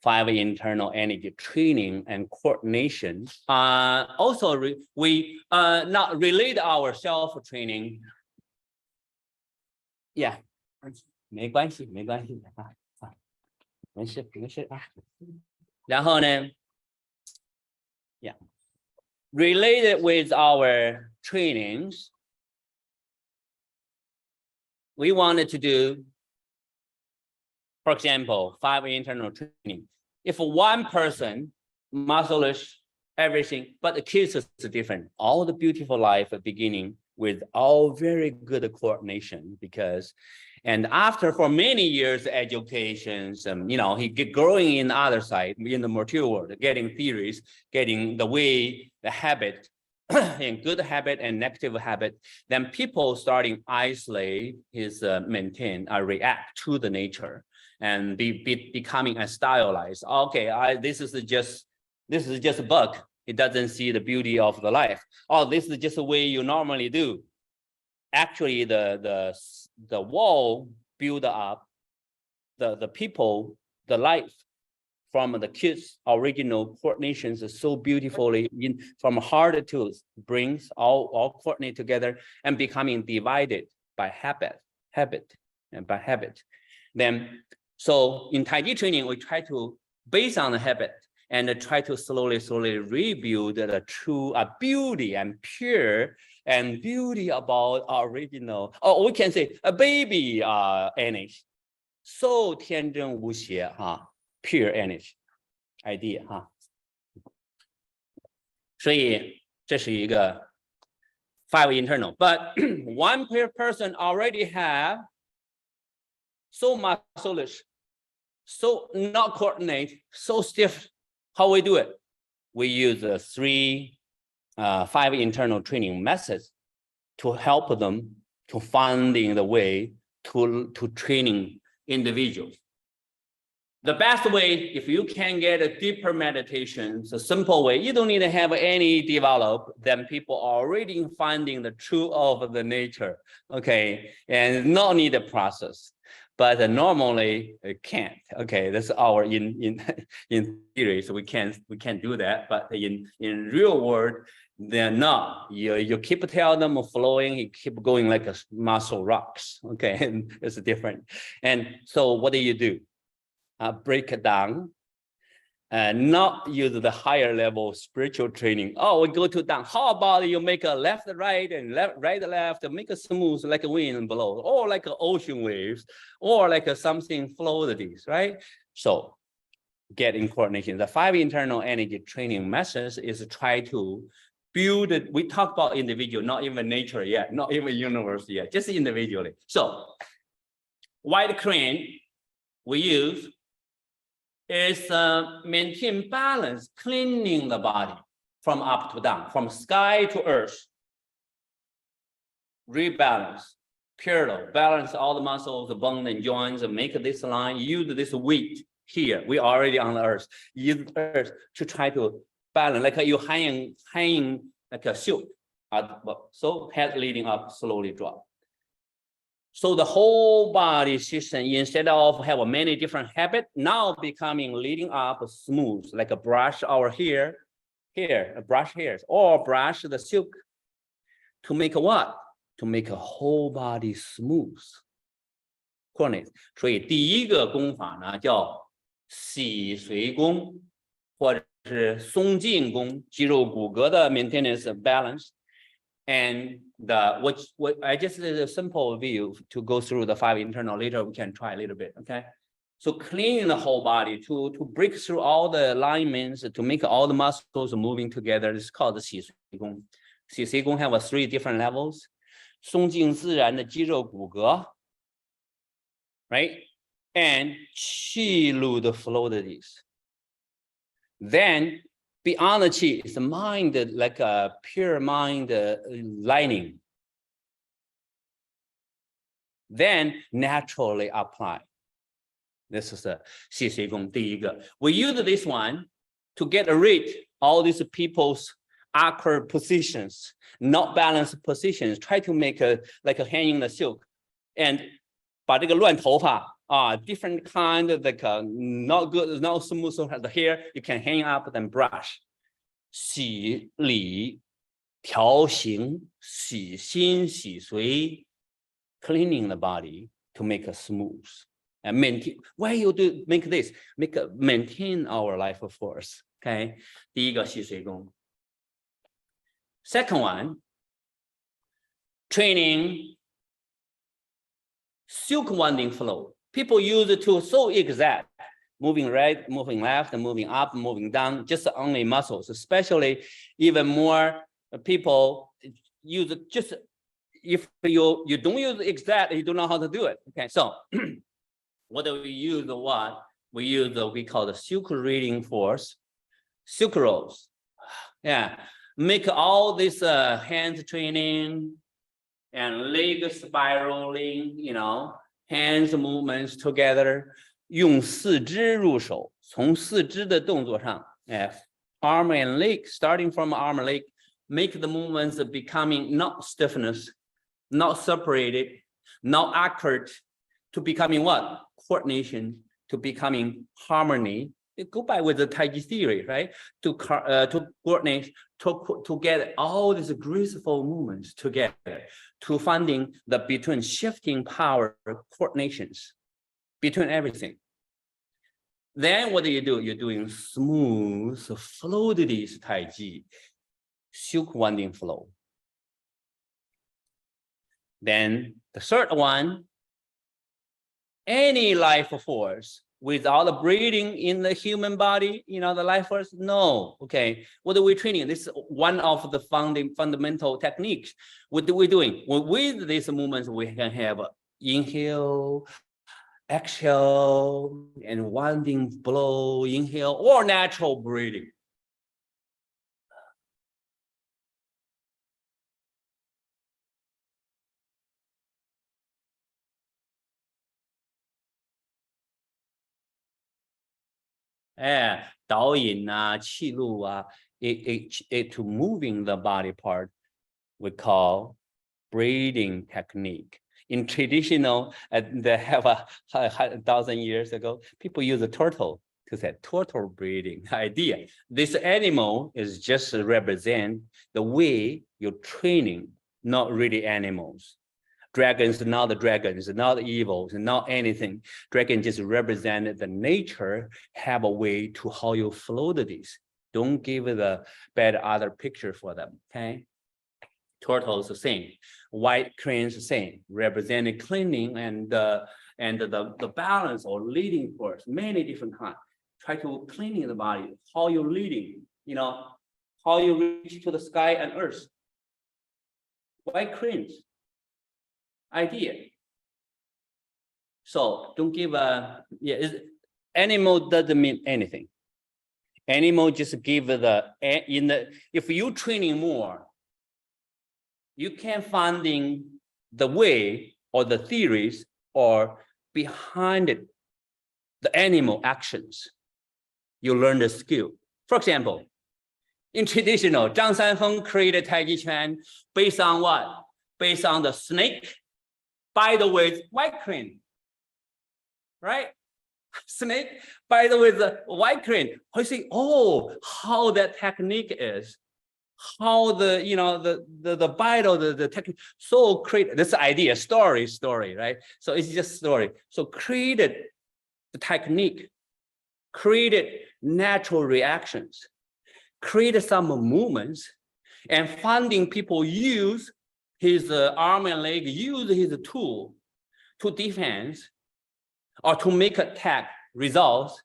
5 internal energy training and coordination. Also, we not relate our self training. Yeah, 没关系，没关系啊，没事没事啊。然后呢 ，yeah, related with our trainings, we wanted to do, for example, 5 internal training. If one person, muscleish, everything, but the kids is different. All the beautiful life beginning with all very good coordination because, and after for many years educations, he get growing in the other side, in the mature world, getting theories, getting the way, the habit, and good habit and negative habit, then people starting isolate his maintain, react to the nature and becoming a stylized. Okay, this is just a bug. It doesn't see the beauty of the life. Oh, this is just the way you normally do. Actually, the wall build up the people, the life from the kids' original coordinations is so beautifully from heart to brains all coordinate together and becoming divided by habit. Then, so in Taiji training, we try to base on the habit and try to slowly rebuild the true beauty and pure and beauty about original, or we can say a baby energy. so 天真无邪哈 ，pure energy idea 哈。所以这是一个 5 internal, but one person already have so muscleish, so not coordinate, so stiff. How we do it? We use the 5 internal training methods to help them to finding the way to training individuals. The best way, if you can get a deeper meditation, it's a simple way. You don't need to have any develop, then people are already finding the truth of the nature, okay? And not need a process, but normally it can't. Okay, that's our in theory, so we can't do that. But in real world, they're not. You keep telling them flowing, you keep going like a muscle rocks. Okay, and it's different. And so what do? Break it down and not use the higher level spiritual training. Oh, we go to down. How about you make a left, right, and right, left, make a smooth like a wind blow, or like ocean waves, or like something floaties, right? So get in coordination. The 5 internal energy training methods is to try to build it. We talk about individual, not even nature yet, not even universe yet, just individually. So wide crane we use is maintain balance, cleaning the body from up to down, from sky to earth. Rebalance, parallel, balance all the muscles, the bone and joints, and make this line, use this weight here. We already on the earth. Use the earth to try to balance, like you hanging like a silk. So head leading up, slowly drop. So the whole body system, instead of have many different habits, now becoming leading up smooth, like a brush our hair, brush hairs, or brush the silk to make a what? To make a whole body smooth. Coordinate. 所以第一个功法呢叫洗髓功，或者是松劲功，肌肉骨骼的 maintenance of balance. And what I just did a simple view to go through the 5 internal. Later we can try a little bit, okay? So cleaning the whole body to break through all the alignments, to make all the muscles moving together. It's called the 洗髓功. 洗髓功 have 3 different levels. 松静自然的肌肉骨骼, right? And 气路的 fluidities. Then beyond the chi is the mind, like a pure mind lining. Then naturally apply. This is the 洗髓功第一个. We use this one to get rid all these people's awkward positions, not balanced positions, try to make like a hanging the silk, and 把这个乱头发 different kind of like not good, not smooth the hair, you can hang up and brush. 洗理调形洗心洗髓 cleaning the body to make it smooth and maintain. Why you do make this? Maintain our life force. Okay, 第一个洗髓功. Second one, training silk winding flow. People use it to so exact, moving right, moving left, moving up, moving down, just only muscles. Especially even more people use it just, if you don't use exact, you don't know how to do it. Okay, so what do we use? What we use we call the silk reading force, silk rolls. Yeah, make all this hand training and leg spiraling, hands movements together. 用四肢入手，从四肢的动作上，arm and leg, starting from arm and leg, make the movements becoming not stiffness, not separated, not awkward, to becoming what? Coordination, to becoming harmony. It go by with the Taiji theory, right? To coordinate, to get all these graceful movements together, to finding the between shifting power coordinations between everything. Then what do? You're doing smooth, fluidities Taiji, silk winding flow. Then the third one, any life force without breathing in the human body, the life force? No. Okay. What are we training? This is one of the fundamental techniques. What are we doing? Well, with these movements, we can have inhale, exhale, and winding blow, inhale, or natural breathing. To moving the body part, we call breathing technique. In traditional, they have 1,000 years ago, people use a turtle to say turtle breathing idea. This animal is just represent the way you're training, not really animals. Dragons, not the dragons, not evil, not anything. Dragon just represent the nature, have a way to how you float this. Don't give it a bad other picture for them, okay? Turtles the same, white cranes the same, representing cleaning and the balance or leading force, many different kinds. Try to cleaning the body, how you're leading, how you reach to the sky and earth. White cranes idea. So don't give animal doesn't mean anything. Animal just give if you training more, you can finding the way or the theories or behind it, the animal actions. You learn the skill. For example, in traditional, Zhang Sanfeng created Taiji Chuan based on what? Based on the snake. By the way, white crane, right? Snake, by the way, the white crane. I say, oh, how that technique is, how the bite, the technique. So create this idea, story, right? So it's just story. So created the technique, created natural reactions, created some movements, and finding people use his arm and leg, use his tool to defense or to make attack results.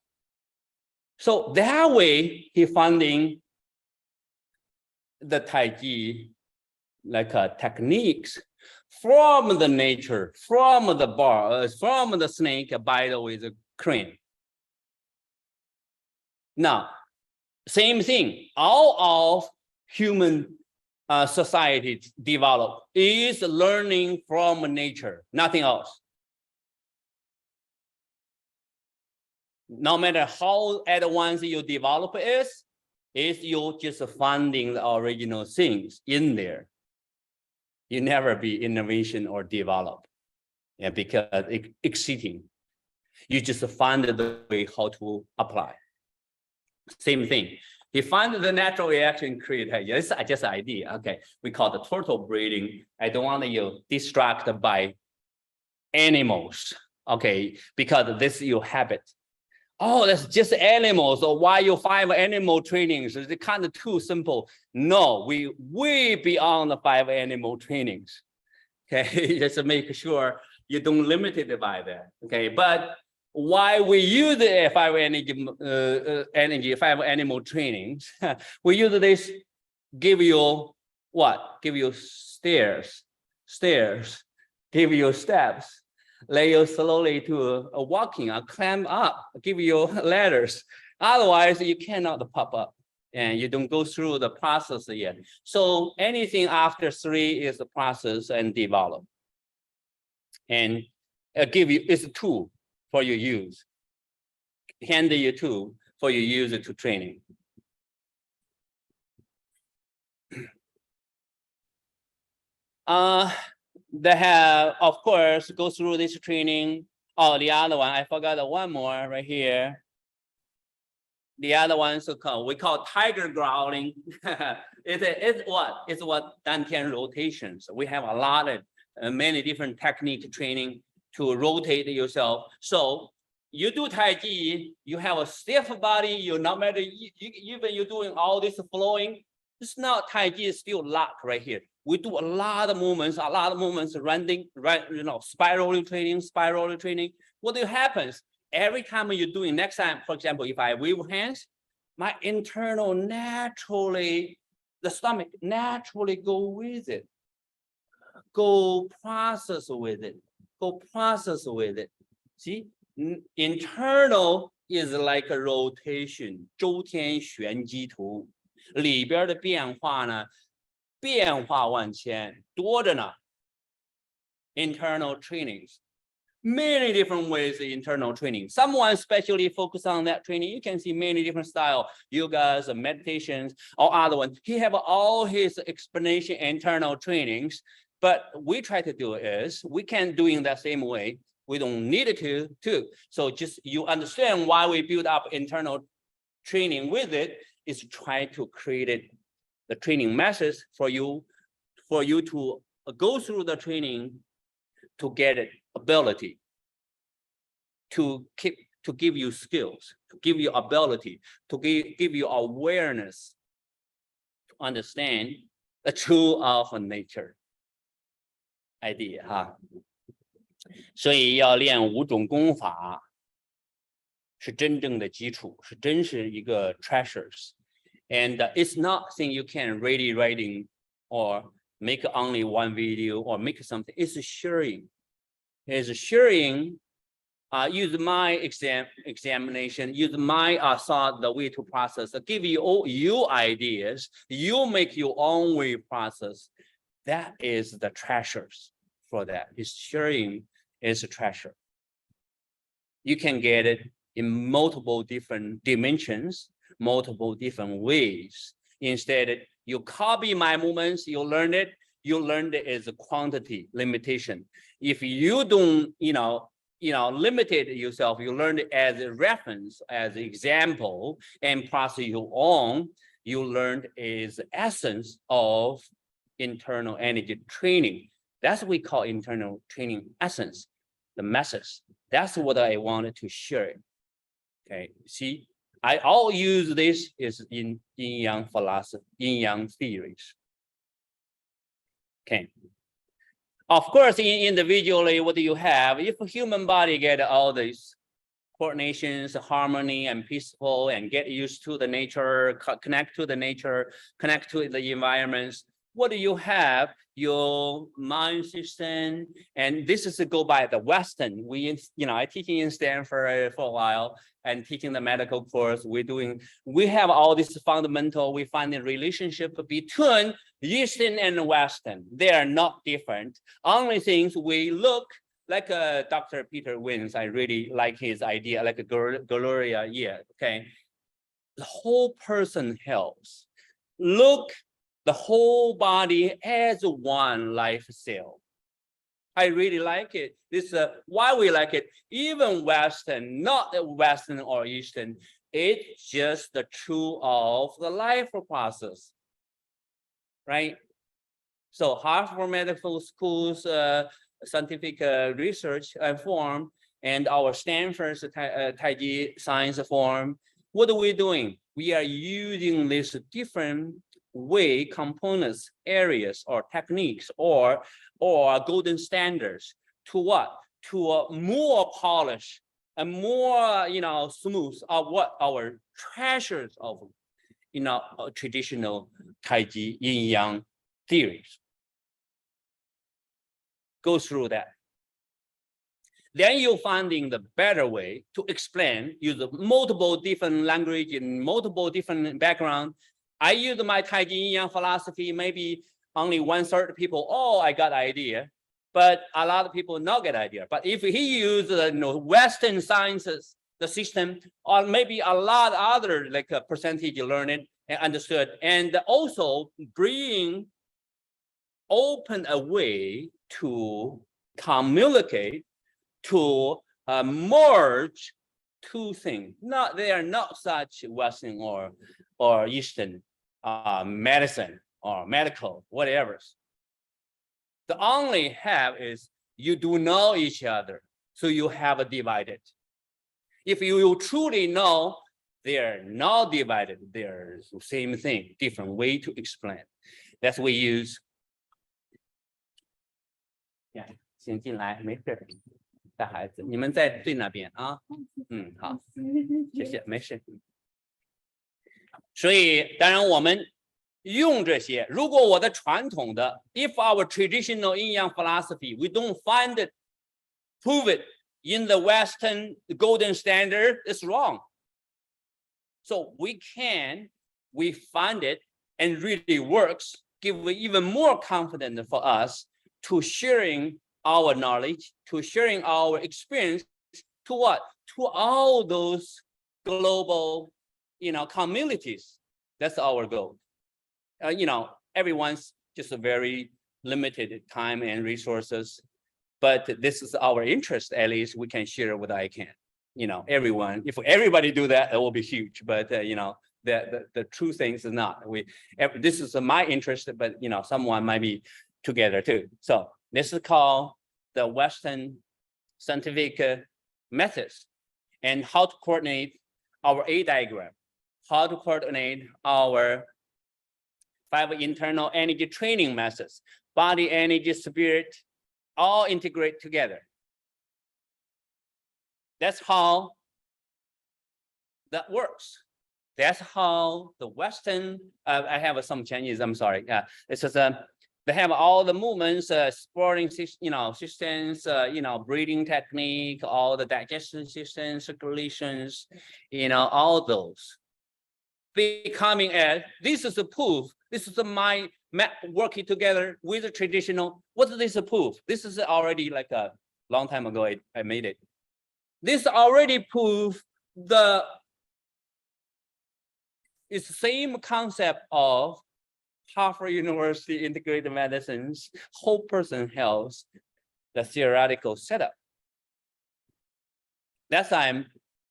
So that way he finding the Taiji techniques from the nature, from the bar, from the snake, by the way, the crane. Now, same thing, all of human society develop is learning from nature, nothing else. No matter how advanced you develop is you just finding the original things in there. You never be innovation or develop, because it's exciting. You just find the way how to apply. Same thing. He found the natural reaction created. This is just an idea. Okay, we call the turtle breeding. I don't want you distracted by animals. Okay, because this is your habit. Oh, that's just animals. So why you 5 animal trainings? It's kind of too simple. No, we way beyond the 5 animal trainings. Okay, just to make sure you don't limit it by that. Okay, but why we use the 5 animal trainings? We use this, give you what? Give you stairs, give you steps. Let you slowly to walking or climb up, give you ladders. Otherwise, you cannot pop up and you don't go through the process yet. So anything after 3 is the process and develop. And give you, it's a tool for your use. Hand you tool for your use to training. They have, of course, go through this training. Oh, the other one, I forgot the one more right here. The other one, we call tiger growling. It's what dantian rotations. We have a lot of many different technique training to rotate yourself. So you do Taiji, you have a stiff body. You no matter even you're doing all this flowing, it's not Taiji. Is still lock right here. We do a lot of movements, running, right? Spiraling training, what happens every time you're doing next time, for example, if I wave hands, my internal naturally, the stomach naturally go with it, go process with it, go process with it. See, internal is like a rotation, 周天旋机图，里边的变化呢，变化万千，多着呢。Internal trainings, many different ways of internal training. Someone specially focus on that training. You can see many different style, yogas, meditations, or other ones. He have all his explanation internal trainings, but we try to do is we can do in that same way. We don't need it to. So just you understand why we build up internal training with it is try to create it, the training methods for you to go through the training to get it ability, to give you skills, to give you ability, to give you awareness, to understand the truth of nature idea 哈。所以要练5种功法，是真正的基础，是真是一个 treasures. And it's not thing you can really writing or make only one video or make something. It's sharing. It's sharing. Use my examination. Use my thought, the way to process. Give you all your ideas. You make your own way process. That is the treasures for that. It's sharing is a treasure. You can get it in multiple different dimensions, multiple different ways. Instead, you copy my movements, you learn it as a quantity limitation. If you don't, limit it yourself, you learn it as a reference, as an example, and process your own, you learned is essence of internal energy training. That's what we call internal training essence, the methods. That's what I wanted to share. Okay, see, I all use this is in yin-yang philosophy, yin-yang theories. Okay. Of course, individually, what do you have? If a human body get all these coordinations, harmony, and peaceful, and get used to the nature, connect to the nature, connect to the environments, what do you have? Your mind system, and this is to go by the Western. I teaching in Stanford for a while and teaching the medical course. We have all this fundamental. We find the relationship between Eastern and Western. They are not different. Only things we look like Dr. Peter Wins. I really like his idea, like a Gloria. Yeah, okay. The whole person health. Look the whole body as one life cell. I really like it. This is why we like it. Even Western, not Western or Eastern, it's just the truth of the life process, right? So Harvard Medical School's scientific research form and our Stanford's Taiji science form, what are we doing? We are using this different way components, areas, or techniques, or golden standards to what? To a more polished and more smooth of what our treasures of traditional Taiji yin-yang theories. Go through that. Then you're finding the better way to explain, use multiple different language and multiple different background. I use my Taiji yin-yang philosophy, maybe only 1/3 people, I got idea, but a lot of people not get idea. But if he uses Western sciences, the system, or maybe a lot other like a percentage learned and understood, and also open a way to communicate, to merge two things. They are not such Western or Eastern medicine or medical, whatever. The only have is you do know each other, so you have a divided. If you truly know, they're not divided. They're the same thing, different way to explain. That's what we use. Yeah, 先进来没事。带孩子，你们在最那边啊。好，谢谢，没事。所以当然我们用这些，如果我的传统的 if our traditional yin yang philosophy we don't find it prove it in the Western golden standard, it's wrong. So we find it and really works, give even more confidence for us to sharing our knowledge, to sharing our experience to what? To all those global, communities. That's our goal. Everyone's just a very limited time and resources, but this is our interest. At least we can share what I can. Everyone. If everybody do that, it will be huge. But the true thing is not. This is my interest, but someone might be together too. So this is called the Western scientific methods, and how to coordinate our A diagram, how to coordinate our 5 internal energy training methods, body, energy, spirit, all integrate together. That's how that works. That's how the Western, I have some Chinese, I'm sorry. It's just, they have all the movements, sporting, systems, breathing technique, all the digestion systems, circulations, all those. Becoming as, this is the proof. This is my map working together with the traditional. What is this proof? This is already like a long time ago, I made it. This already prove it's the same concept of Harvard University integrated medicine's whole person health, the theoretical setup. That's why I'm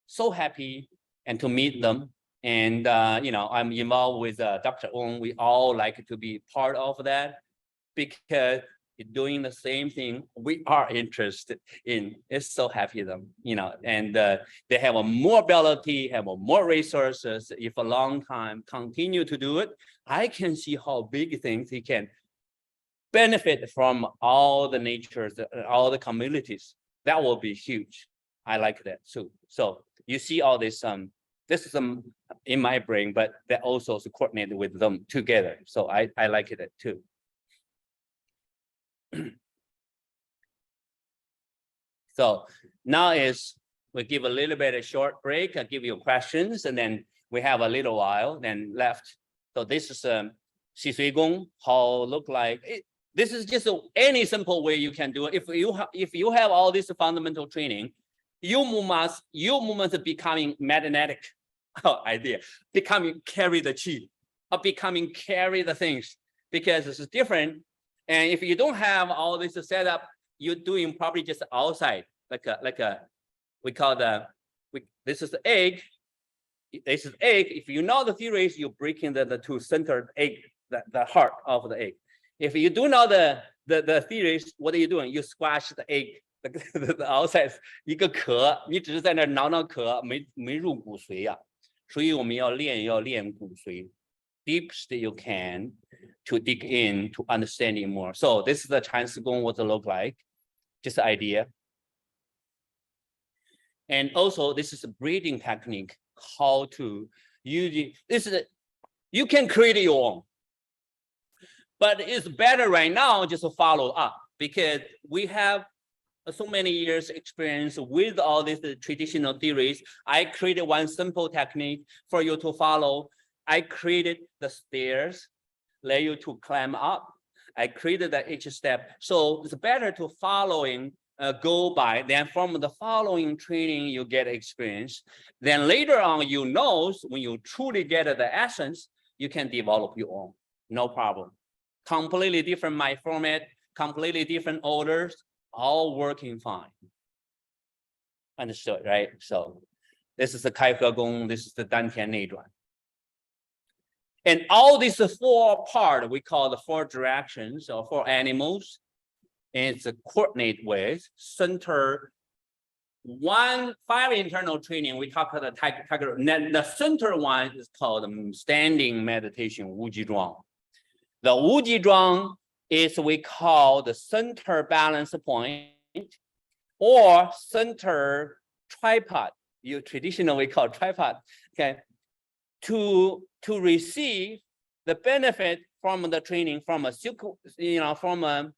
so happy and to meet them. And I'm involved with Dr. Ong. We all like to be part of that because doing the same thing we are interested in. It's so happy them, and they have a more ability, have a more resources. If a long time continue to do it, I can see how big things he can benefit from all the natures, all the communities. That will be huge. I like that too. So you see all this, this is in my brain, but that also is coordinated with them together. So I like it too. So now we give a little bit of short break. I'll give you questions, and then we have a little while then left. So this is Xi Sui Gong, how look like. This is just any simple way you can do it. If you have all this fundamental training, your movements becoming magnetic idea, becoming carry the chi, or becoming carry the things, because this is different. And if you don't have all this set up, you're doing probably just outside, like we call this is the egg. This is egg. If you know the theories, you're breaking the two centered egg, the heart of the egg. If you do know the theories, what are you doing? You squash the egg, the outside 一个壳，你只是在那挠壳，没入骨髓呀。所以我们要练骨髓 ，deepest you can to dig in to understanding more. So this is the Chinese Gong, what it look like, just the idea. And also this is a breathing technique, how to use it. This is you can create your own, but it's better right now just to follow up, because we have so many years experience with all these traditional theories. I created one simple technique for you to follow. I created the stairs, let you to climb up. I created that each step. So it's better to following, go by. Then from the following training, you get experience. Then later on, when you truly get the essence, you can develop your own, no problem. Completely different my format, completely different orders, all working fine. Understood, right? So this is the Kai He Gong, this is the Dantian Neidran. And all these 4 parts, we call the 4 directions or 4 animals, and it's a coordinate with center 5 internal training. We talk about the tiger. The center one is called standing meditation, Wuji Zhuang. The Wuji Zhuang is we call the center balance point. or center tripod, you traditionally call tripod, okay, to receive the benefit from the training from a from a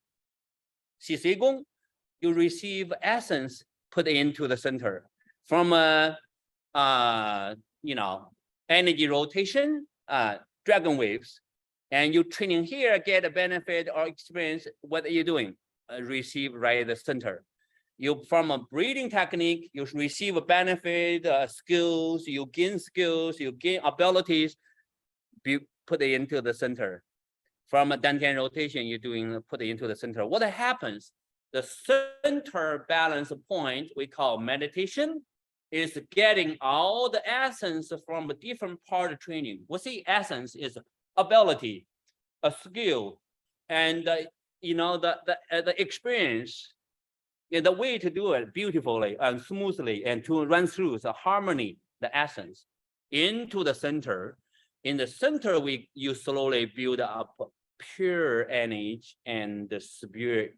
洗髓功, you receive essence put into the center from a energy rotation, dragon waves, and you training here get a benefit or experience what are you doing, receive right at the center. You from a breathing technique, you receive a benefit, skills, you gain abilities, put it into the center. From a dantian rotation, you're doing put it into the center. What happens? The center balance point we call meditation is getting all the essence from a different part of training. What's the essence is ability, a skill, and the experience. The way to do it beautifully and smoothly and to run through the harmony, the essence into the center. In the center, you slowly build up pure energy and the spirit.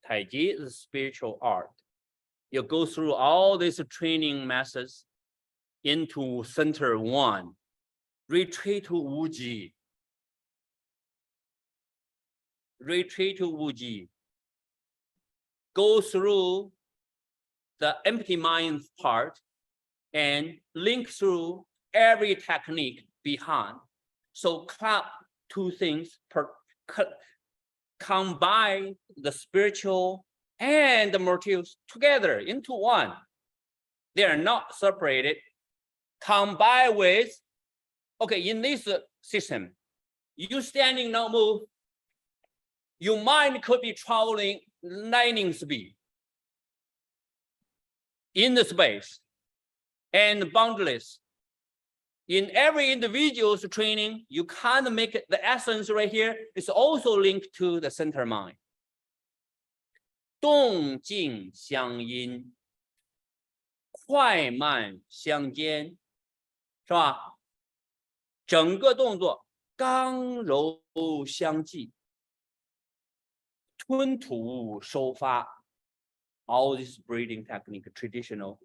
Taiji is spiritual art. You go through all these training methods into center one. Retreat to Wuji. Retreat to Wuji. Go through the empty mind part and link through every technique behind. So clap two things, combine the spiritual and the materials together into one. They are not separated. Combine with, okay, in this system, you standing, no move, your mind could be traveling lightning speed in the space and boundless. In every individual's training, you can't make it, the essence right here is also linked to the center mind. 动静相因，快慢相间，是吧？整个动作刚柔相济，吞吐收发。All this breathing technique, traditional,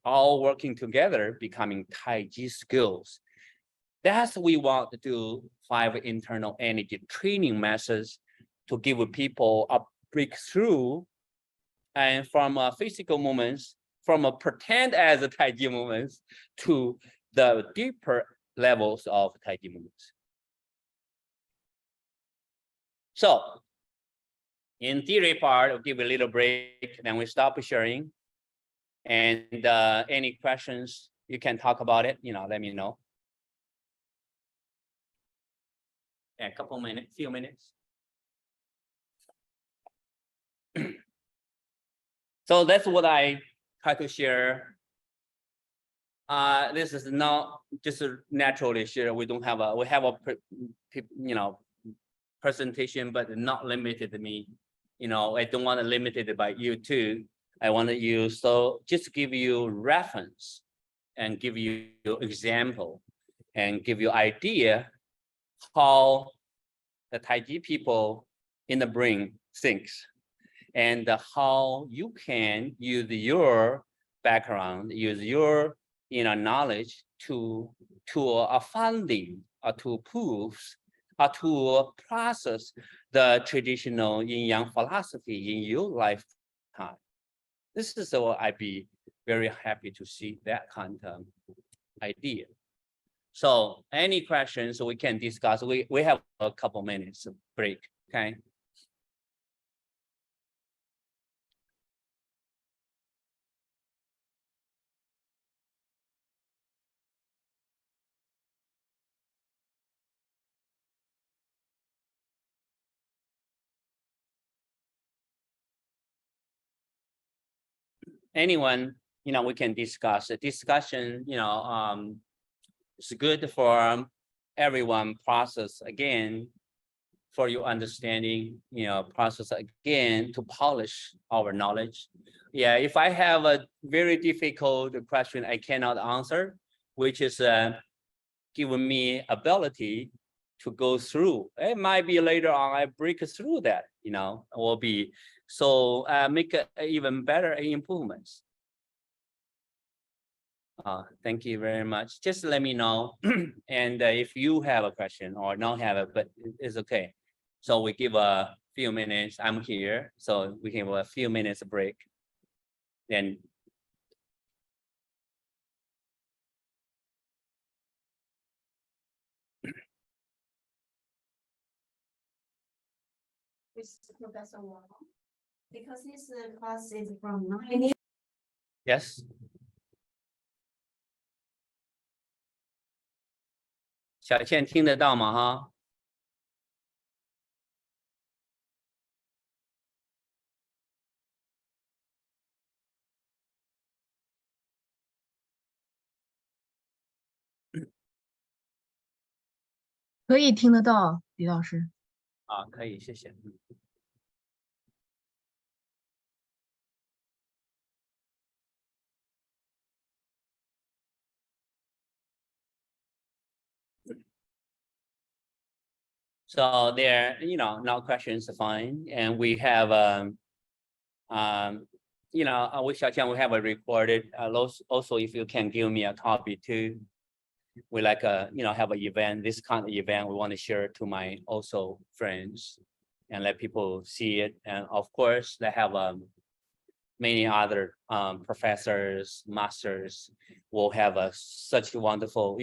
all working together, becoming Taiji skills. That's what we want to do 5 internal energy training methods to give people a breakthrough and from physical movements, from a pretend as a Taiji movements to the deeper levels of Taiji movements. So, in theory part, I'll give a little break, then we stop sharing. And any questions, you can talk about it, let me know. A couple minutes, few minutes. So that's what I try to share. This is not just naturally share. We have a presentation, but not limited to me. I don't want to limit it by you too. I want to use, so just give you reference and give you example and give you idea how the Taiji people in the brain thinks and how you can use your background, use your knowledge to a funding or to prove or to process the traditional yin-yang philosophy in your lifetime. This is what I'd be very happy to see that kind of idea. So any questions we can discuss? We have a couple minutes of break, okay? Anyone, we can discuss. The discussion, it's good for everyone process again, for your understanding, process again to polish our knowledge. Yeah, if I have a very difficult question I cannot answer, which is giving me ability to go through. It might be later on I break through that, will be so make even better improvements. Thank you very much. Just let me know. And if you have a question or not have it, but it's okay. So we give a few minutes. I'm here, so we can have a few minutes break. Then with Professor Wang, because this class is from 9. yes. 小倩听得到吗？哈。可以听得到，李老师。可以，谢谢。So there, no questions, fine. And we have, with Xiaoqian, we have a recorded. Also, if you can give me a copy too, we like have an event. This kind of event, we want to share it to my also friends, and let people see it. And of course, they have many other professors, masters will have such a wonderful,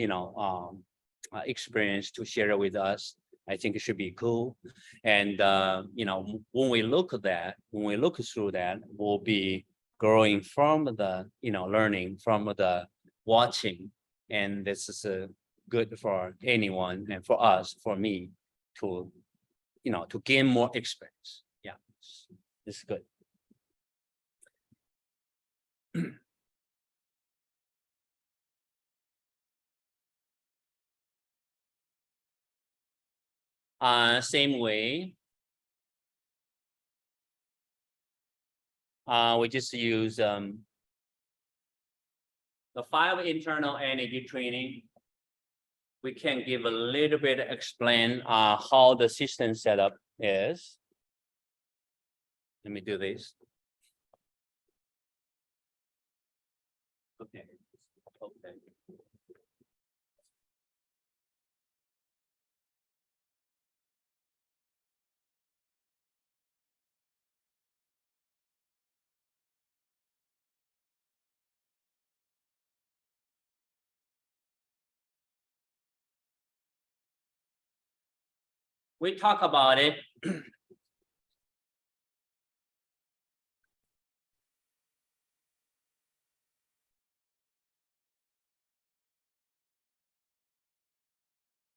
experience to share with us. I think it should be cool. And, when we look at that, when we look through that, we'll be growing from the, learning from the watching. And this is good for anyone and for us, for me to, to gain more experience. Yeah, this is good. Same way. We just use the 5 internal energy training. We can give a little bit explain how the system setup is. Let me do this. Okay. Okay. We talk about it.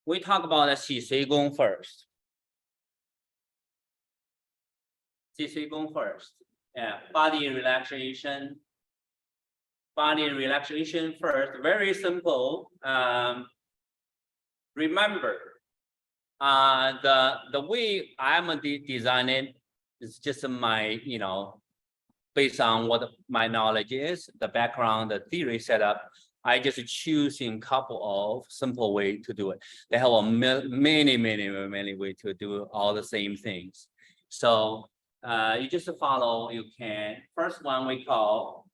We talk about the 洗髓功 first. 洗髓功 first. Yeah, body relaxation. Body relaxation first. Very simple. Remember, the way I'm designing is just my, based on what my knowledge is, the background, the theory setup. I just choosing a couple of simple way to do it. They have many way to do all the same things. So you just follow. You can. First one we call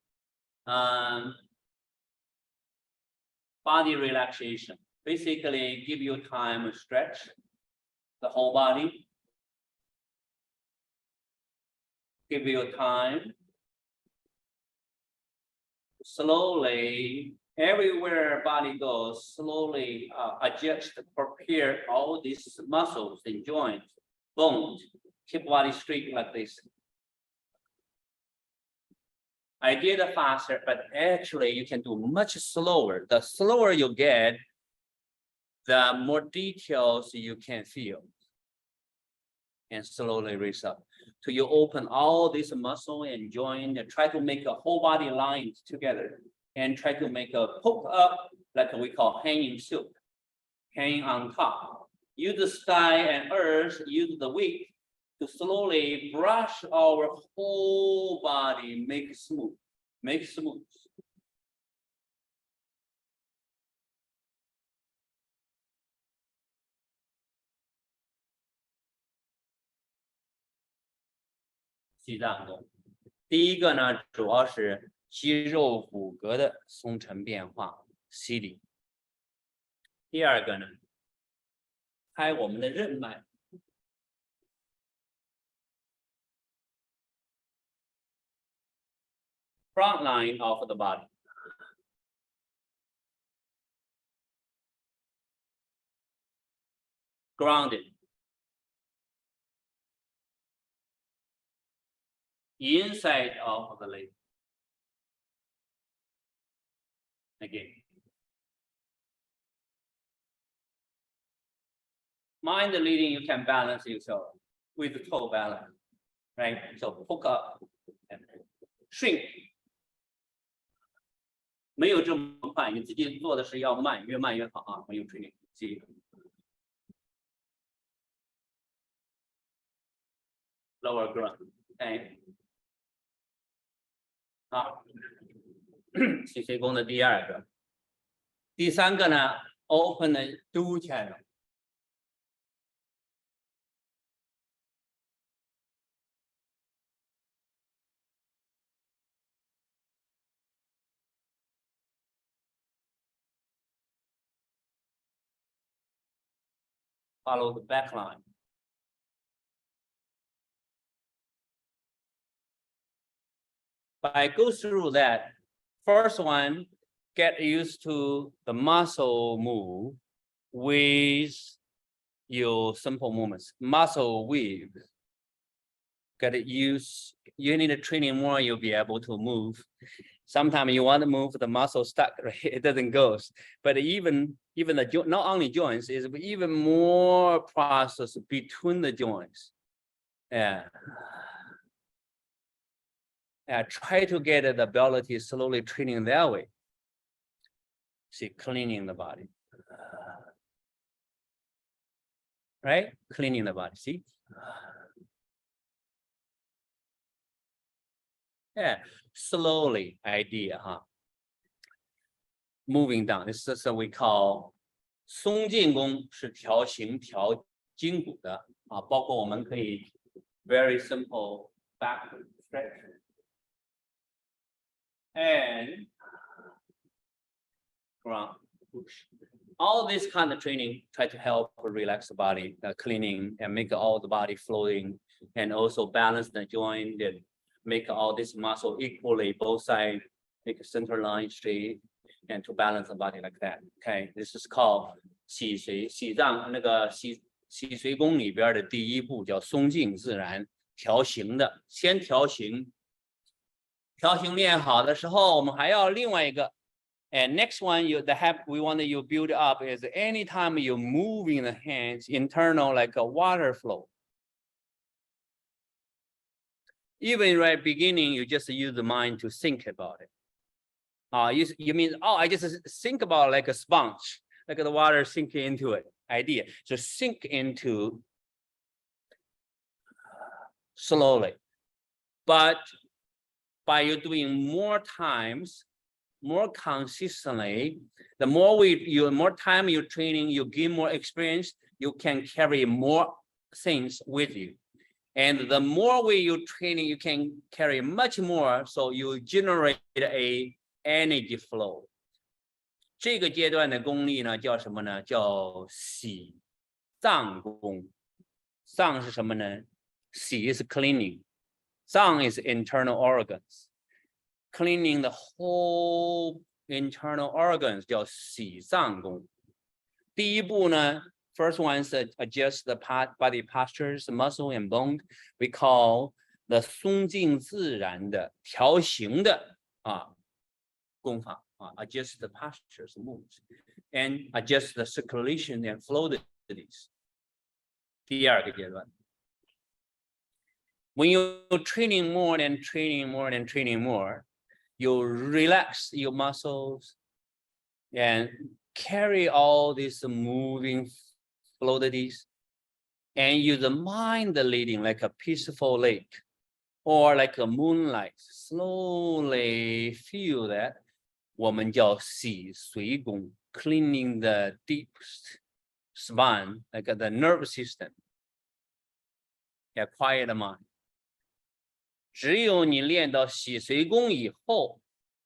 body relaxation. Basically, give you time to stretch the whole body. Give you time. Slowly, everywhere body goes, slowly adjust, prepare all these muscles and joints, bones, keep body straight like this. I did it faster, but actually you can do much slower. The slower you get, the more details you can feel. And slowly raise up. So you open all this muscle and joint and try to make a whole body lines together and try to make a poke up, like we call hanging silk, hanging on top. Use the sky and earth, use the weight to slowly brush our whole body, make smooth, make smooth. 西藏功。第一个呢，主要是肌肉骨骼的松沉变化，洗礼。第二个呢，开我们的任脉。Front line of the body. Grounded. Inside of the leg. Again. Mind leading, you can balance yourself with toe balance, right? So hook up and shrink. 没有这么快，你自己做的是要慢，越慢越好啊！没有training，记一个。Lower ground， 哎，好，起水功的第二个，第三个呢 ，open the dual channel。Follow the back line. But I go through that. First one, get used to the muscle move with your simple movements. Muscle weave. Get used. You need to training more, you'll be able to move. Sometimes you want to move, the muscle stuck, right? It doesn't go. But even the not only joints, is even more process between the joints. Yeah. Try to get the ability slowly training that way. See, cleaning the body. Right? Cleaning the body. See? Yeah, slowly idea, huh? Moving down. This is what we call 松劲功，是调形调筋骨的啊，包括我们可以 very simple back stretch and ground push. All this kind of training try to help relax the body, cleaning and make all the body flowing, and also balance the joint and make all this muscle equally both sides, make a center line straight, and to balance the body like that. Okay, this is called 洗髓洗藏那个洗髓功里边的第一步叫松静自然调形的，先调形，调形练好的时候，我们还要另外一个。And next one, we want you build up is anytime you're moving the hands, internal like a water flow. Even right beginning, you just use the mind to think about it. You mean, oh, I just think about like a sponge, like the water sink into it. Idea. So sink into slowly. But by you doing more times, more consistently, the more more time you're training, you gain more experience, you can carry more things with you. And the more way you're training, you can carry much more, so you generate a energy flow. 这个阶段的功力呢，叫什么呢？叫洗藏功。藏是什么呢？洗 is cleaning. 藏 is internal organs. Cleaning the whole internal organs 叫洗藏功。第一步呢 ，first one is adjust the body postures, muscle and bone. We call the 松静自然的调形的功法adjust the postures, moves, and adjust the circulation and fluidities. 第二个阶段。When you're training more and training more and training more, you relax your muscles and carry all these moving fluidities and use the mind leading like a peaceful lake or like a moonlight. Slowly feel that 我们叫洗髓功 cleaning the deep spine, like the nervous system. Yeah, quiet the mind. 只有你练到洗髓功以后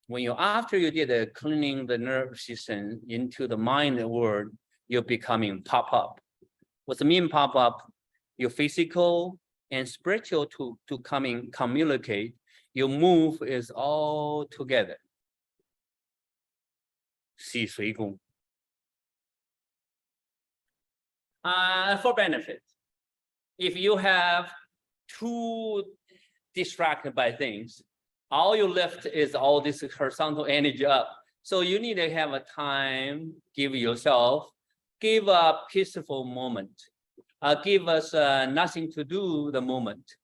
when you after you did the cleaning the nerve system into the mind world, you're becoming pop up. What's the mean pop up? Your physical and spiritual to communicate. Your move is all together. 洗髓功. For benefit, if you have too distracted by things, all you left is all this horizontal energy up. So you need to have a time, give yourself, give a peaceful moment, give us nothing to do the moment,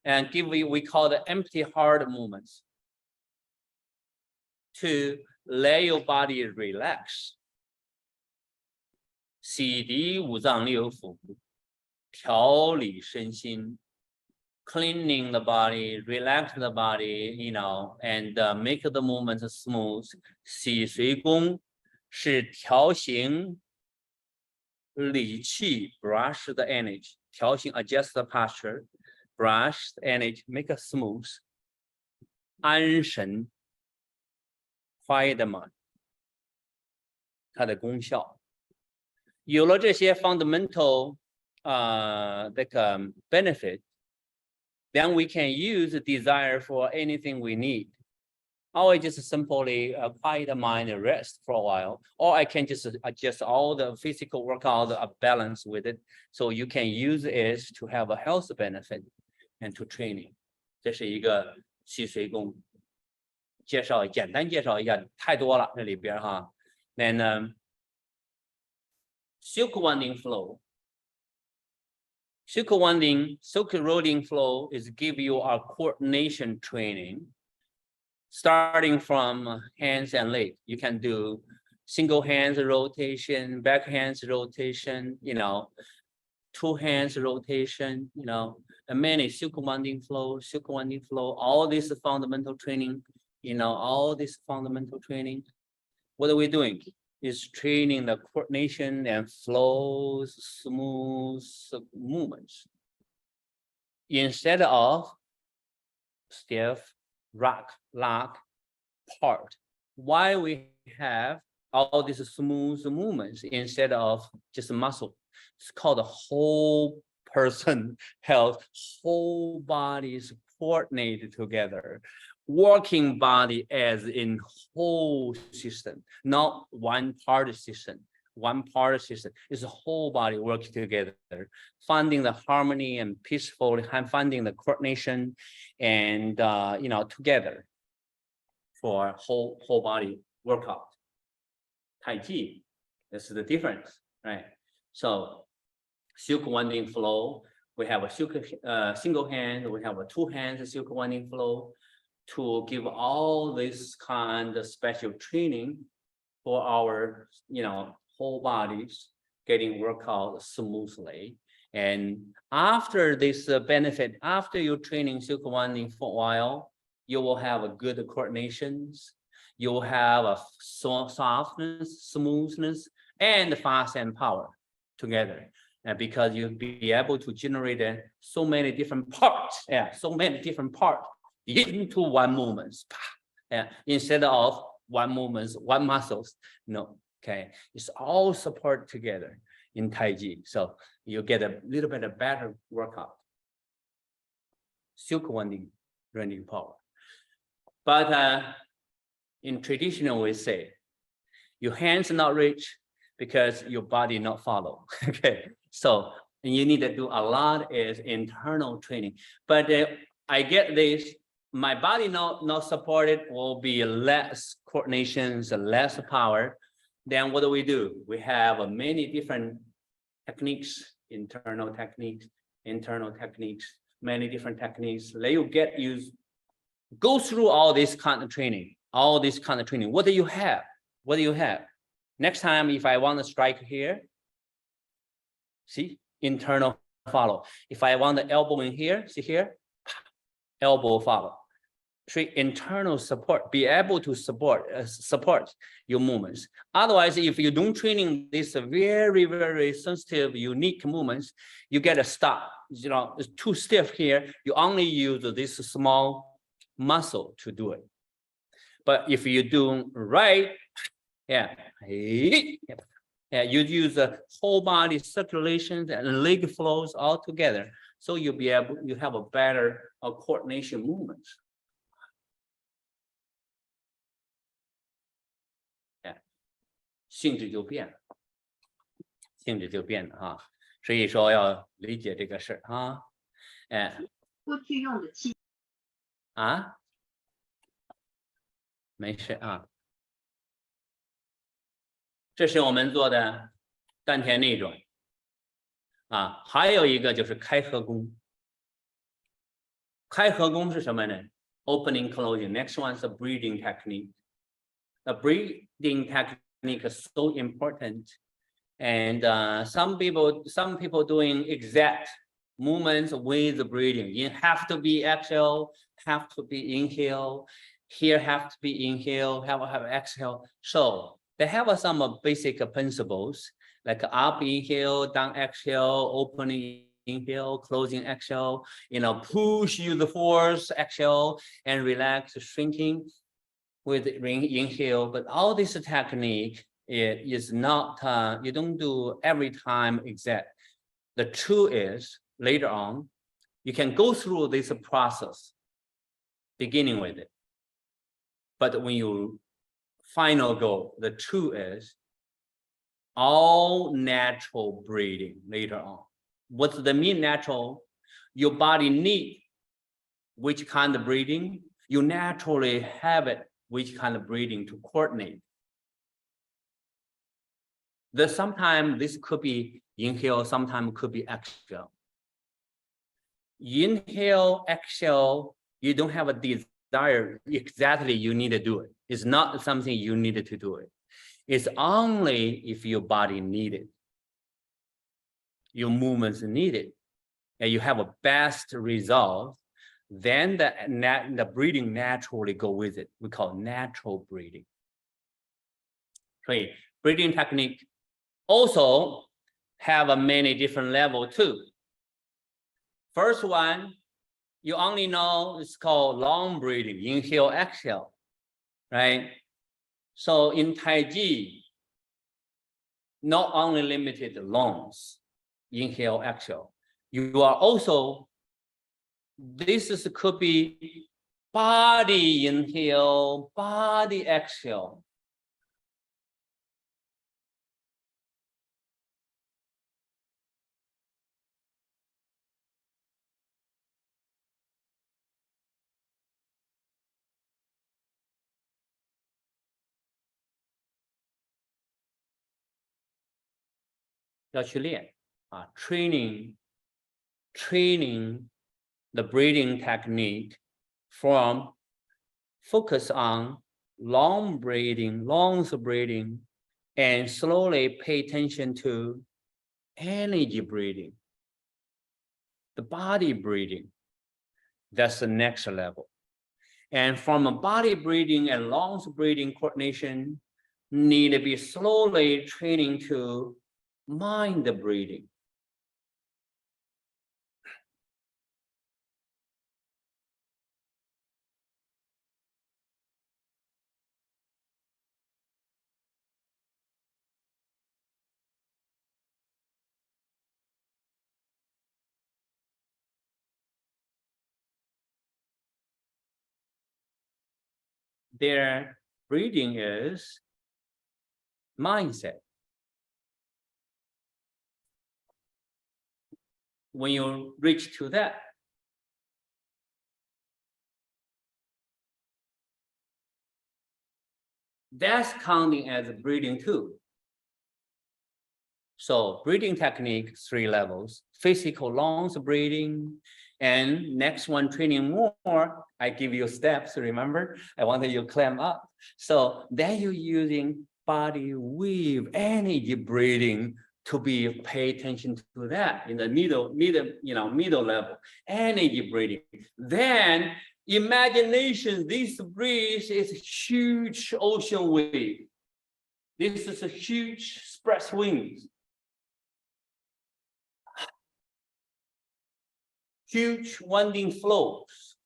and give we call the empty heart moments to let your body relax. 洗涤五脏六腑，调理身心。 Cleaning the body, relax the body, you know, and make the movements smooth. 洗髓功是调形理气 brush the energy. 调形 adjust the posture, brush the energy, make it smooth. 安神 quiet the mind. 它的功效。有了这些 fundamental benefit. Then we can use the desire for anything we need. Or I just simply quiet the mind and rest for a while. Or I can just adjust all the physical workout balance with it. So you can use it to have a health benefit and to training. 这是一个洗髓功。介绍简单介绍一下，太多了这里边哈。Then silk winding flow. Silk winding, silk rolling flow is give you a coordination training. Starting from hands and legs, you can do single hands rotation, back hands rotation, you know, two hands rotation, you know, and many silk winding flow, all this fundamental training, you know, all this fundamental training. What are we doing? Is training the coordination and flows, smooth movements. Instead of stiff, rock, lock, part. Why we have all these smooth movements instead of just muscle? It's called the whole person health, whole body is coordinated together. Working body as in whole system, not one part system. One part system is a whole body working together, finding the harmony and peaceful, finding the coordination, and you know, together for whole body workout. Taiji, this is the difference, right? So, silk winding flow. We have a silk single hand. We have a two hands silk winding flow. To give all this kind of special training for our, you know, whole bodies getting workout smoothly. And after this benefit, after your training silk winding for a while, you will have a good coordinations. You will have a softness, smoothness, and fast and power together. And because you'll be able to generate so many different parts, into one movement, instead of one movement, one muscles. No, okay, it's all support together in Taiji. So you get a little bit of better workout. Silk winding, running power. But in traditional we say, your hands not reach because your body not follow. Okay, so you need to do a lot is internal training. But I get this. My body not supported will be less coordinations, less power. Then what do? We have many different techniques, internal techniques, many different techniques. Let you go through all this kind of training, What do you have? Next time, if I want to strike here, see, internal follow. If I want the elbow in here, see here, elbow follow. internal support, be able to support your movements. Otherwise, if you don't training these very, very sensitive, unique movements, you get a stop. You know, it's too stiff here. You only use this small muscle to do it. But if you do right, yeah, you use the whole body circulation and leg flows all together. So you'll be able, you have a better coordination movements. Yeah, 性质就变了，性质就变了啊。所以说要理解这个事啊。哎，过去用的器啊，没事啊。这是我们做的丹田内转啊，还有一个就是开合功。开合功是什么呢 ？Opening, closing. Next one is a breathing technique. The breathing technique is so important, and some people doing exact movements with the breathing. You have to be exhale, have to be inhale. Here have to be inhale, have exhale. So they have some basic principles like up inhale, down exhale, opening inhale, closing exhale, you know, push, use the force, exhale, and relax, shrinking with inhale. But all this technique is not, you don't do every time exact. The truth is, later on, you can go through this process, beginning with it. But when you final goal, the truth is all natural breathing later on. What's the mean natural? Your body need which kind of breathing? You naturally have it, which kind of breathing to coordinate. Sometimes this could be inhale, sometimes could be exhale. Inhale, exhale, you don't have a desire exactly you need to do it. It's not something you needed to do it. It's only if your body need it, your movements need it, and you have a best result, then the breathing naturally go with it. We call natural breathing. Okay, breathing technique also have a many different level too. First one, you only know it's called long breathing, inhale, exhale, right? So in Taiji, not only limited to lungs, inhale, exhale. You are also, could be body inhale, body exhale. Training the breathing technique from focus on long breathing, lungs breathing, and slowly pay attention to energy breathing, the body breathing. That's the next level. And from a body breathing and lungs breathing coordination, need to be slowly training to mind breathing. Their breathing is mindset. When you reach to that, that's counting as breathing too. So breathing technique, 3 levels, physical lungs breathing, and next one training more, I give you steps, remember? I wanted you to climb up. So then you're using body with energy breathing to pay attention to that in the middle level, energy breathing. Then Imagination, this breeze is a huge ocean wave. This is a huge spread wings. Huge winding flows.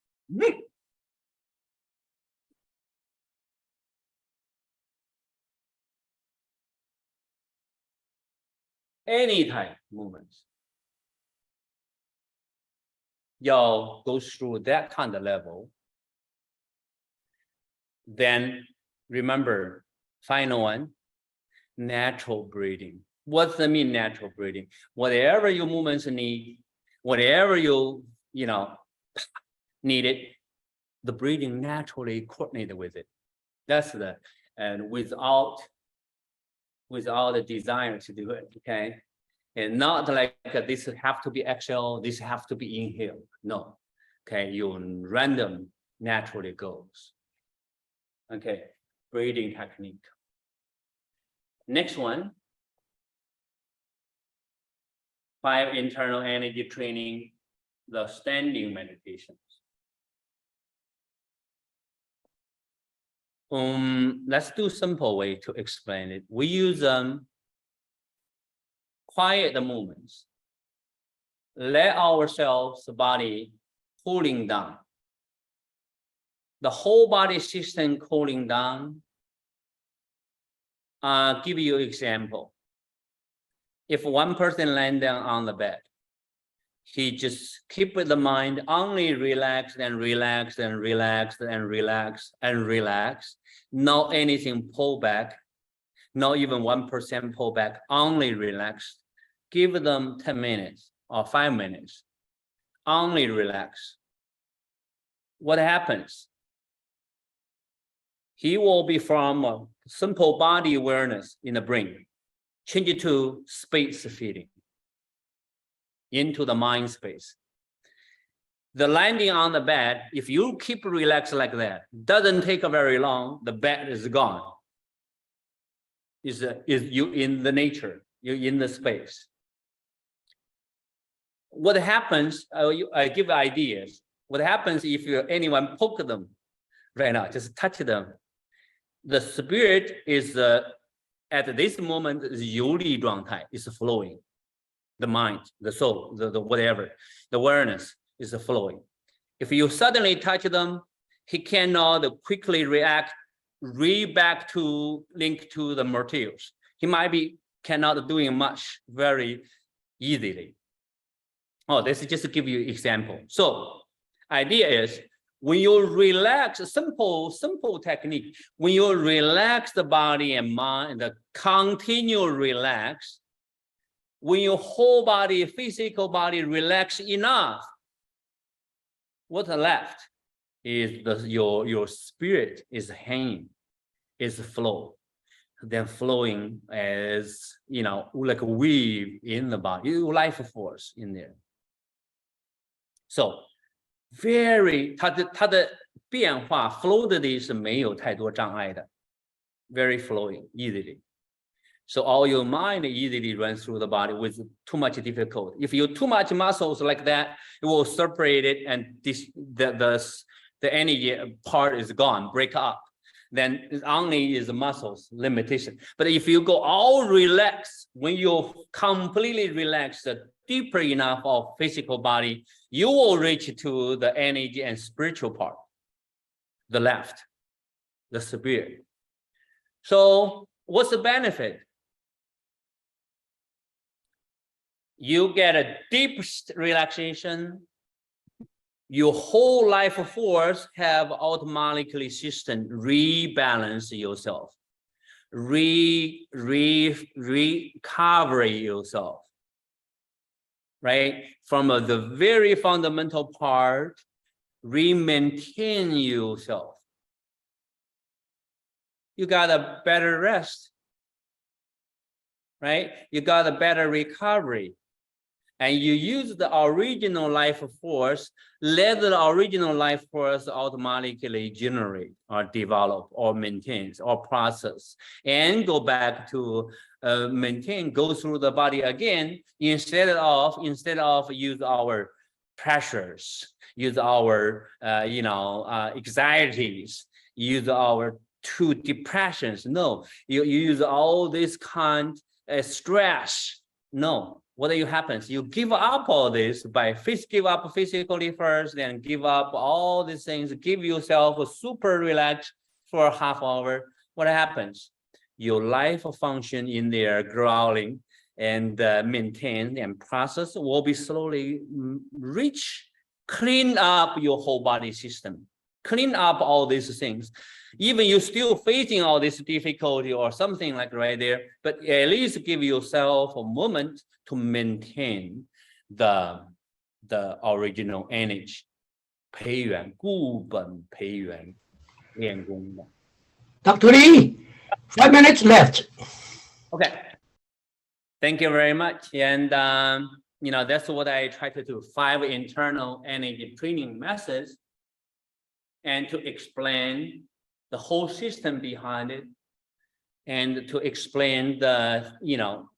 Anytime movements. Y'all go through that kind of level. Then remember, final one, natural breathing. What's the mean natural breathing? Whatever your movements need, whatever you need it, the breathing naturally coordinated with it. That's the, and without the desire to do it, okay? And not like this have to be exhale, this have to be inhale. No, okay, you random naturally goes. Okay, breathing technique. Next one, 5 internal energy training, the standing meditations. Let's do simple way to explain it. We use quiet movements. Let ourselves body cooling down. The whole body system cooling down. Give you example. If one person laying down on the bed, he just keep the mind only relaxed and relaxed and relaxed and relaxed and relaxed. Not anything pull back, not even 1% pull back, only relaxed. Give them 10 minutes or 5 minutes, only relax. What happens? He will be from a simple body awareness in the brain, change it to space feeding into the mind space. The landing on the bed, if you keep relaxed like that, doesn't take very long, the bed is gone. Is you in the nature, you're in the space. What happens, I give ideas. What happens if anyone poke them right now, just touch them. The spirit is at this moment is 游离状态, is flowing. The mind, the soul, the whatever, the awareness is flowing. If you suddenly touch them, he cannot quickly react, back to link to the materials. He might be cannot doing much very easily. Oh, this is just to give you an example. So idea is when you relax, simple technique, when you relax the body and mind, the continue relax, when your whole body, physical body relax enough, what's left is your spirit is hanging, is flow, then flowing as like a wave in the body, life force in there. So very 它的变化 fluidity 是没有太多障碍的 very flowing easily. So all your mind easily runs through the body with too much difficulty. If you too much muscles like that, it will separate it and the energy part is gone, break up. Then it only is the muscles limitation. But if you go all relaxed, when you completely relax, deeper enough of physical body, you will reach to the energy and spiritual part, the left, the spirit. So what's the benefit? You get a deep relaxation. Your whole life force have automatically system rebalance yourself, recover yourself, right? From the very fundamental part, maintain yourself. You got a better rest, right? You got a better recovery. And you use the original life force, let the original life force automatically generate or develop or maintains or process and go back to maintain, go through the body again, instead of use our pressures, use our, anxieties, use our two depressions. No, you use all this kind of stress. No, what happens? You give up all this by give up physically first, then give up all these things, give yourself a super relaxed for a half hour. What happens? Your life function in there growling and maintain and process will be slowly clean up your whole body system, clean up all these things. Even you're still facing all this difficulty or something like right there, but at least give yourself a moment to maintain the original energy. 培元固本培元，练功的。Dr. Lee, 5 minutes left. Okay. Thank you very much. And, that's what I try to do. 5 internal energy training methods and to explain the whole system behind it and to explain the,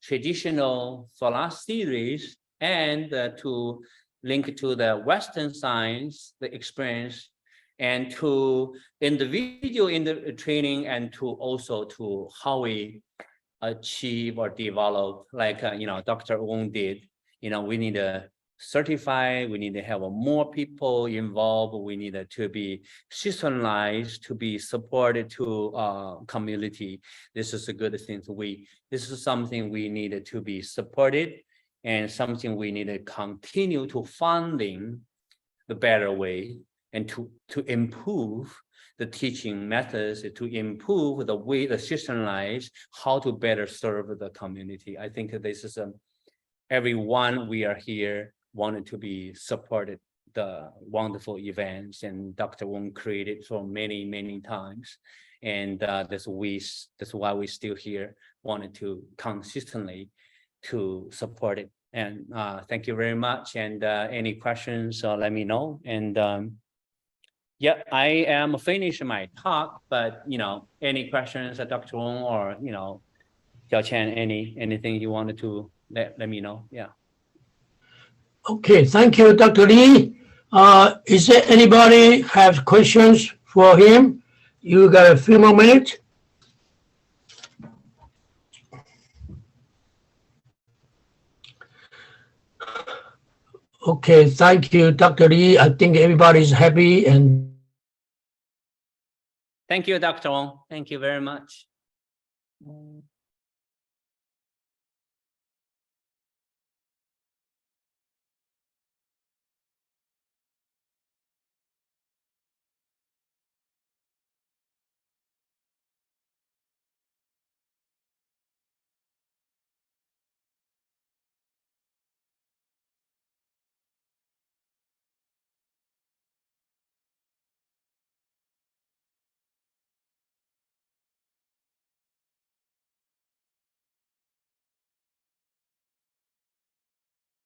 traditional philosophy theories and to link to the Western science, the experience, and to individual in the training and to also to how we achieve or develop, like, Dr. Wong did. We need to certify, we need to have more people involved, we need to be systemized, to be supported to community. This is a good thing. This is something we needed to be supported and something we need to continue to funding the better way and to improve the teaching methods, to improve the way the systemized, how to better serve the community. I think this is everyone we are here wanted to be supported the wonderful events and Dr. Wong created for many, many times. And that's why we still here, wanted to consistently to support it. And thank you very much. And any questions, let me know. And yeah, I am finished my talk, but any questions, Dr. Wong or Xiao Chen, anything you wanted to let me know. Yeah. Okay, thank you, Dr. Lee. Is there anybody have questions for him? You got a few more minutes. Okay, thank you, Dr. Lee. I think everybody's happy and Thank you, Dr. Wong. Thank you very much.